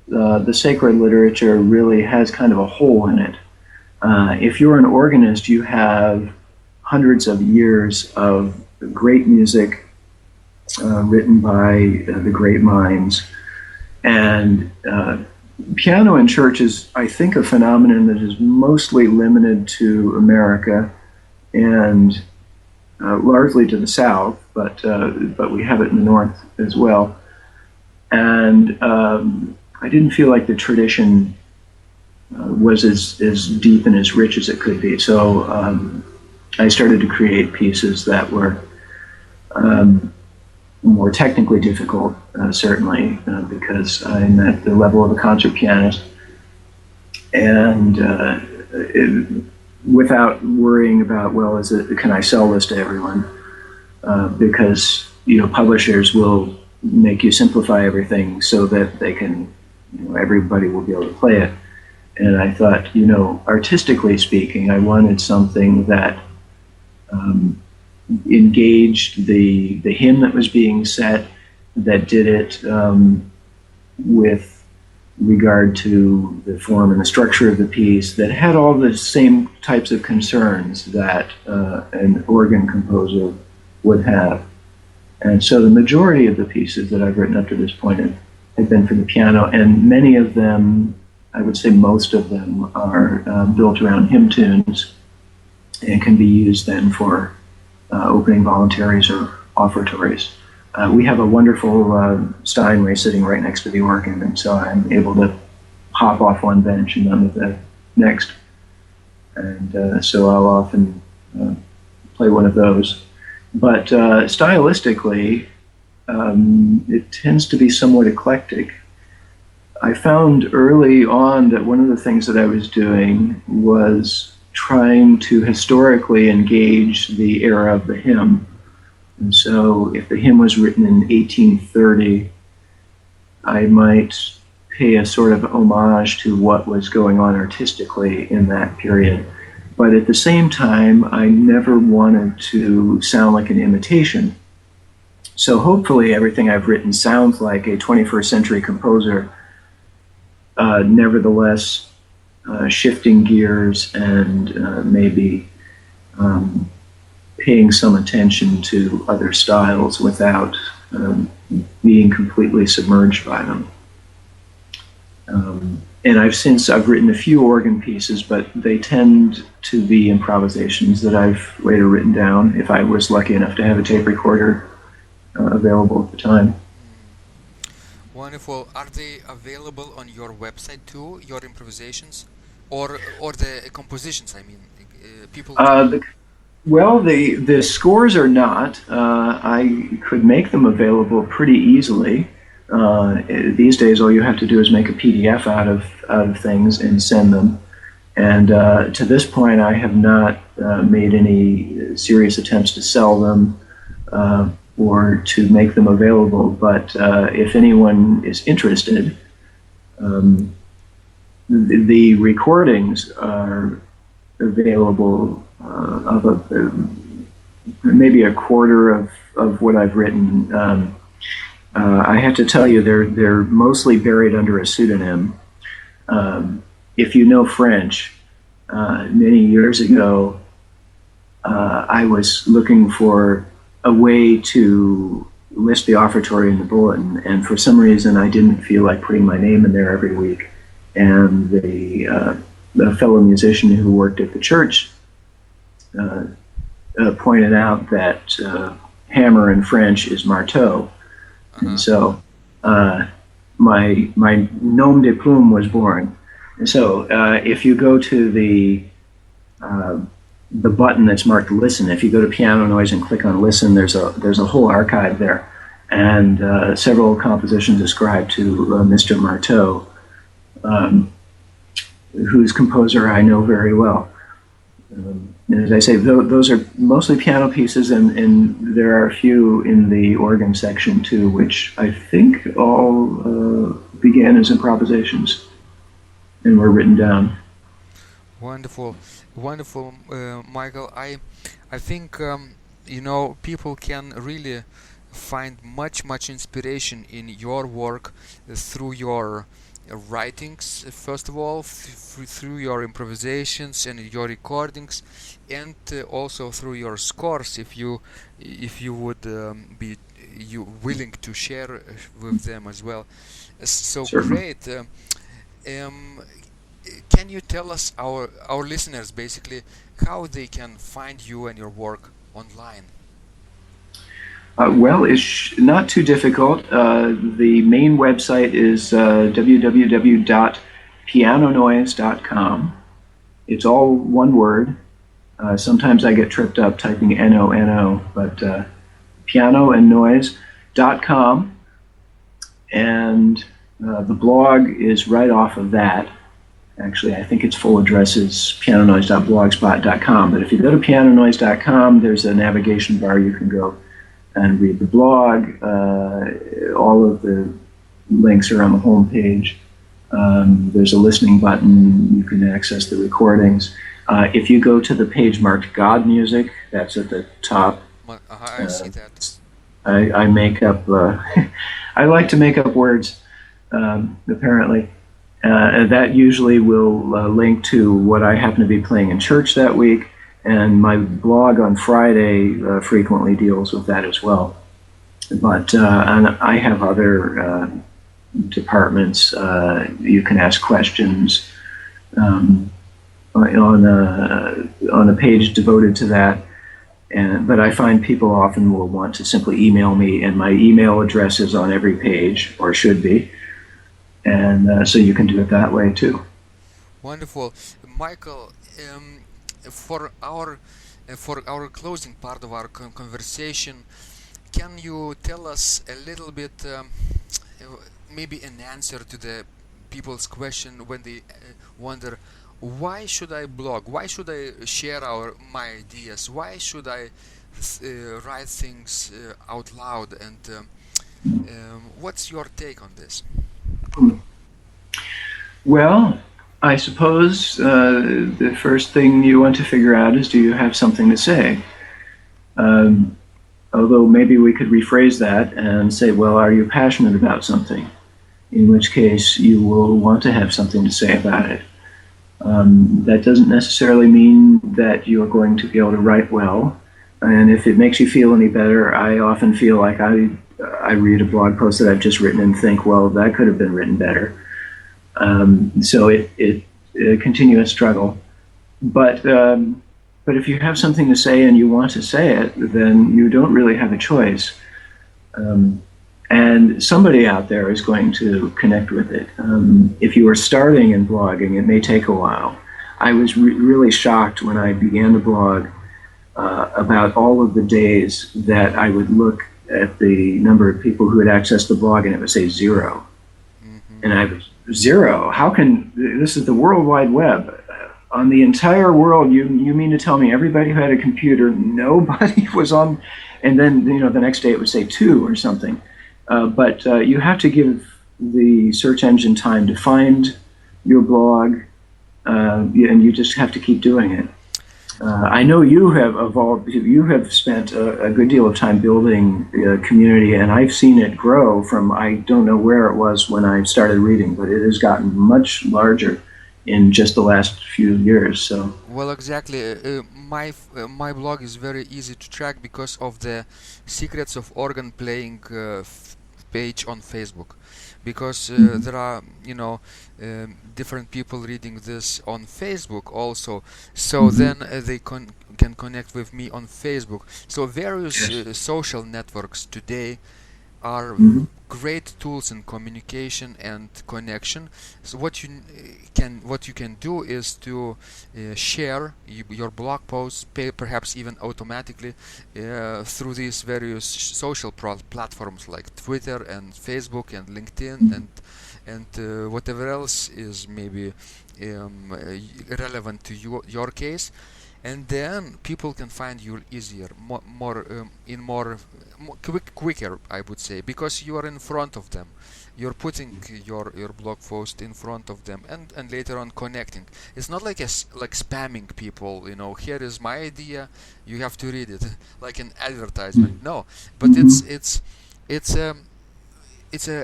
the sacred literature really has kind of a hole in it. If you're an organist, you have hundreds of years of great music written by the great minds. And piano in church is, I think, a phenomenon that is mostly limited to America and largely to the South, but we have it in the North as well. And I didn't feel like the tradition was as deep and as rich as it could be. So I started to create pieces that were more technically difficult, certainly, because I'm at the level of a concert pianist. And without worrying about, can I sell this to everyone? Because, publishers will make you simplify everything so that they can, everybody will be able to play it. And I thought, artistically speaking, I wanted something that engaged the hymn that was being set, that did it with regard to the form and the structure of the piece that had all the same types of concerns that an organ composer would have. And so the majority of the pieces that I've written up to this point have been for the piano, and many of them, I would say most of them, are built around hymn tunes and can be used then for opening voluntaries or offertories. We have a wonderful Steinway sitting right next to the organ, and so I'm able to hop off one bench and onto the next. And so I'll often play one of those. But stylistically, it tends to be somewhat eclectic. I found early on that one of the things that I was doing was trying to historically engage the era of the hymn. And so if the hymn was written in 1830, I might pay a sort of homage to what was going on artistically in that period. But at the same time, I never wanted to sound like an imitation. So hopefully everything I've written sounds like a 21st century composer, nevertheless shifting gears and maybe paying some attention to other styles without being completely submerged by them. And I've written a few organ pieces, but they tend to be improvisations that I've later written down if I was lucky enough to have a tape recorder available at the time. Wonderful. Are they available on your website too, your improvisations? Or the compositions, I mean? People. The scores are not. I could make them available pretty easily. These days, all you have to do is make a PDF out of things and send them. And to this point, I have not made any serious attempts to sell them or to make them available. But if anyone is interested, the recordings are available of maybe a quarter of what I've written. I have to tell you, they're mostly buried under a pseudonym. If you know French, many years ago, I was looking for a way to list the offertory in the bulletin, and for some reason I didn't feel like putting my name in there every week. And the fellow musician who worked at the church pointed out that hammer in French is marteau. And so my nom de plume was born. And so if you go to the button that's marked listen, if you go to Pianonoise and click on listen, there's a whole archive there, and several compositions ascribed to Mr. Marteau, whose composer I know very well. And as I say, those are mostly piano pieces, and there are a few in the organ section too, which I think all began as improvisations and were written down. Wonderful, Michael. I think people can really find much inspiration in your work through your writings, first of all, through your improvisations and your recordings, and also through your scores, if you would be willing to share with them as well. So Certainly. great. Can you tell us, our listeners, basically, how they can find you and your work online? Well, it's not too difficult. The main website is www.pianonoise.com. It's all one word. Sometimes I get tripped up typing N-O-N-O, but pianoandnoise.com. And the blog is right off of that. Actually, I think its full address is pianonoise.blogspot.com. But if you go to pianonoise.com, there's a navigation bar. You can go and read the blog. All of the links are on the home page. There's a listening button. You can access the recordings. If you go to the page marked God Music, that's at the top. I see that. I make up, I like to make up words, apparently. That usually will link to what I happen to be playing in church that week, and my blog on Friday frequently deals with that as well. But and I have other departments. You can ask questions on a page devoted to that. But I find people often will want to simply email me, and my email address is on every page, or should be. And so you can do it that way too. Wonderful, Michael. For our closing part of our conversation, can you tell us a little bit, maybe an answer to the people's question when they wonder, why should I blog? Why should I share my ideas? Why should I write things out loud? And what's your take on this? Well, I suppose the first thing you want to figure out is, do you have something to say? Although maybe we could rephrase that and say, well, are you passionate about something? In which case you will want to have something to say about it. That doesn't necessarily mean that you're going to be able to write well. And if it makes you feel any better, I often feel like I read a blog post that I've just written and think, well, that could have been written better. So it's a continuous struggle. But if you have something to say and you want to say it, then you don't really have a choice. And somebody out there is going to connect with it. If you are starting in blogging, it may take a while. I was really shocked when I began to blog about all of the days that I would look at the number of people who had accessed the blog and it would say 0. Mm-hmm. And I was, 0? How can, this is the World Wide Web. On the entire world, you mean to tell me everybody who had a computer, nobody was on, and then, the next day it would say 2 or something. But you have to give the search engine time to find your blog, and you just have to keep doing it. I know you have evolved. You have spent a good deal of time building a community, and I've seen it grow from, I don't know where it was when I started reading, but it has gotten much larger in just the last few years. So well, exactly. My blog is very easy to track because of the Secrets of Organ Playing page on Facebook, because there are different people reading this on Facebook also, so then they can connect with me on Facebook. So various social networks today are great tools in communication and connection. So what you can do is to share your blog posts, perhaps even automatically, through these various social platforms like Twitter and Facebook and LinkedIn and whatever else is maybe relevant to your case. And then people can find you easier, quicker, I would say, because you are in front of them. You're putting your blog post in front of them, and later on connecting. It's not like spamming people. Here is my idea, you have to read it, like an advertisement. No, but it's a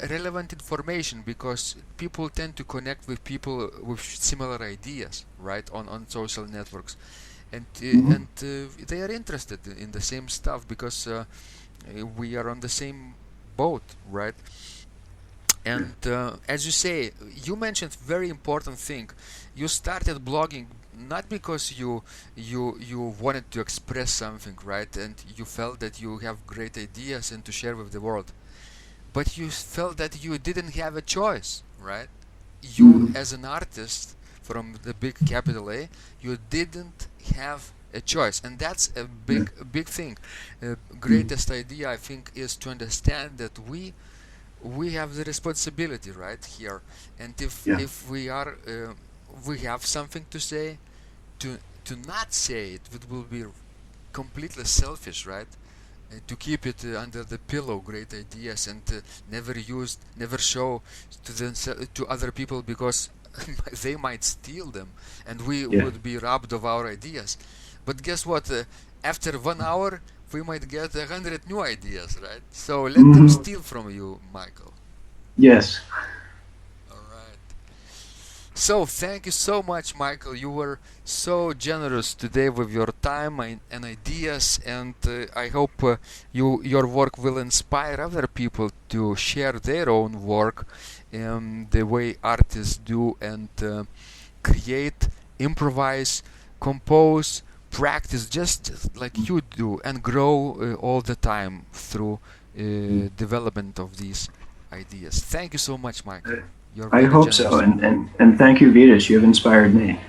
relevant information, because people tend to connect with people with similar ideas, right, on social networks. And they are interested in the same stuff, because we are on the same boat, right? And as you say, you mentioned very important thing. You started blogging not because you wanted to express something, right? And you felt that you have great ideas and to share with the world, but you felt that you didn't have a choice, right? You, as an artist from the big capital A, you didn't have a choice, and that's a big thing. Greatest idea, I think, is to understand that we have the responsibility right here, and if we have something to say, to not say it will be completely selfish, right? To keep it under the pillow, great ideas, and never show to other people, because they might steal them, and we would be robbed of our ideas. But guess what? After 1 hour, we might get 100 new ideas, right? So let them steal from you, Michael. Yes. All right. So, thank you so much, Michael. You were so generous today with your time and ideas, and I hope your work will inspire other people to share their own work the way artists do, and create, improvise, compose, practice just like you do, and grow all the time through development of these ideas. Thank you so much, Michael. I hope so, and thank you, Vidas. You have inspired me.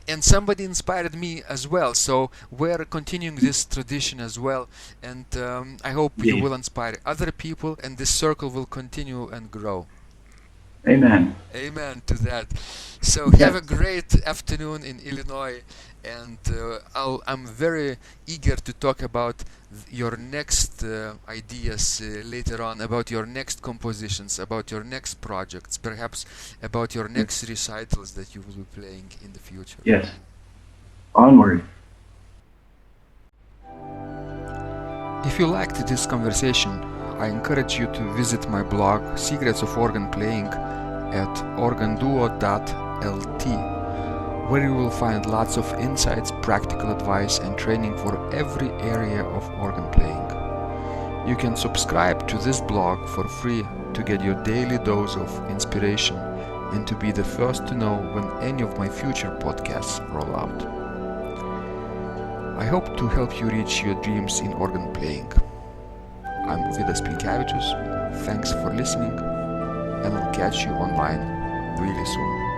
And somebody inspired me as well, so we're continuing this tradition as well, and I hope you will inspire other people, and this circle will continue and grow. Amen. Amen to that. So have a great afternoon in Illinois, and I'm very eager to talk about your next ideas later on, about your next compositions, about your next projects, perhaps about your next recitals that you will be playing in the future. Yes. Onward. If you liked this conversation, I encourage you to visit my blog Secrets of Organ Playing at organduo.lt, where you will find lots of insights, practical advice, and training for every area of organ playing. You can subscribe to this blog for free to get your daily dose of inspiration and to be the first to know when any of my future podcasts roll out. I hope to help you reach your dreams in organ playing. I'm Vidas Pinkevicius. Thanks for listening, and I'll catch you online really soon.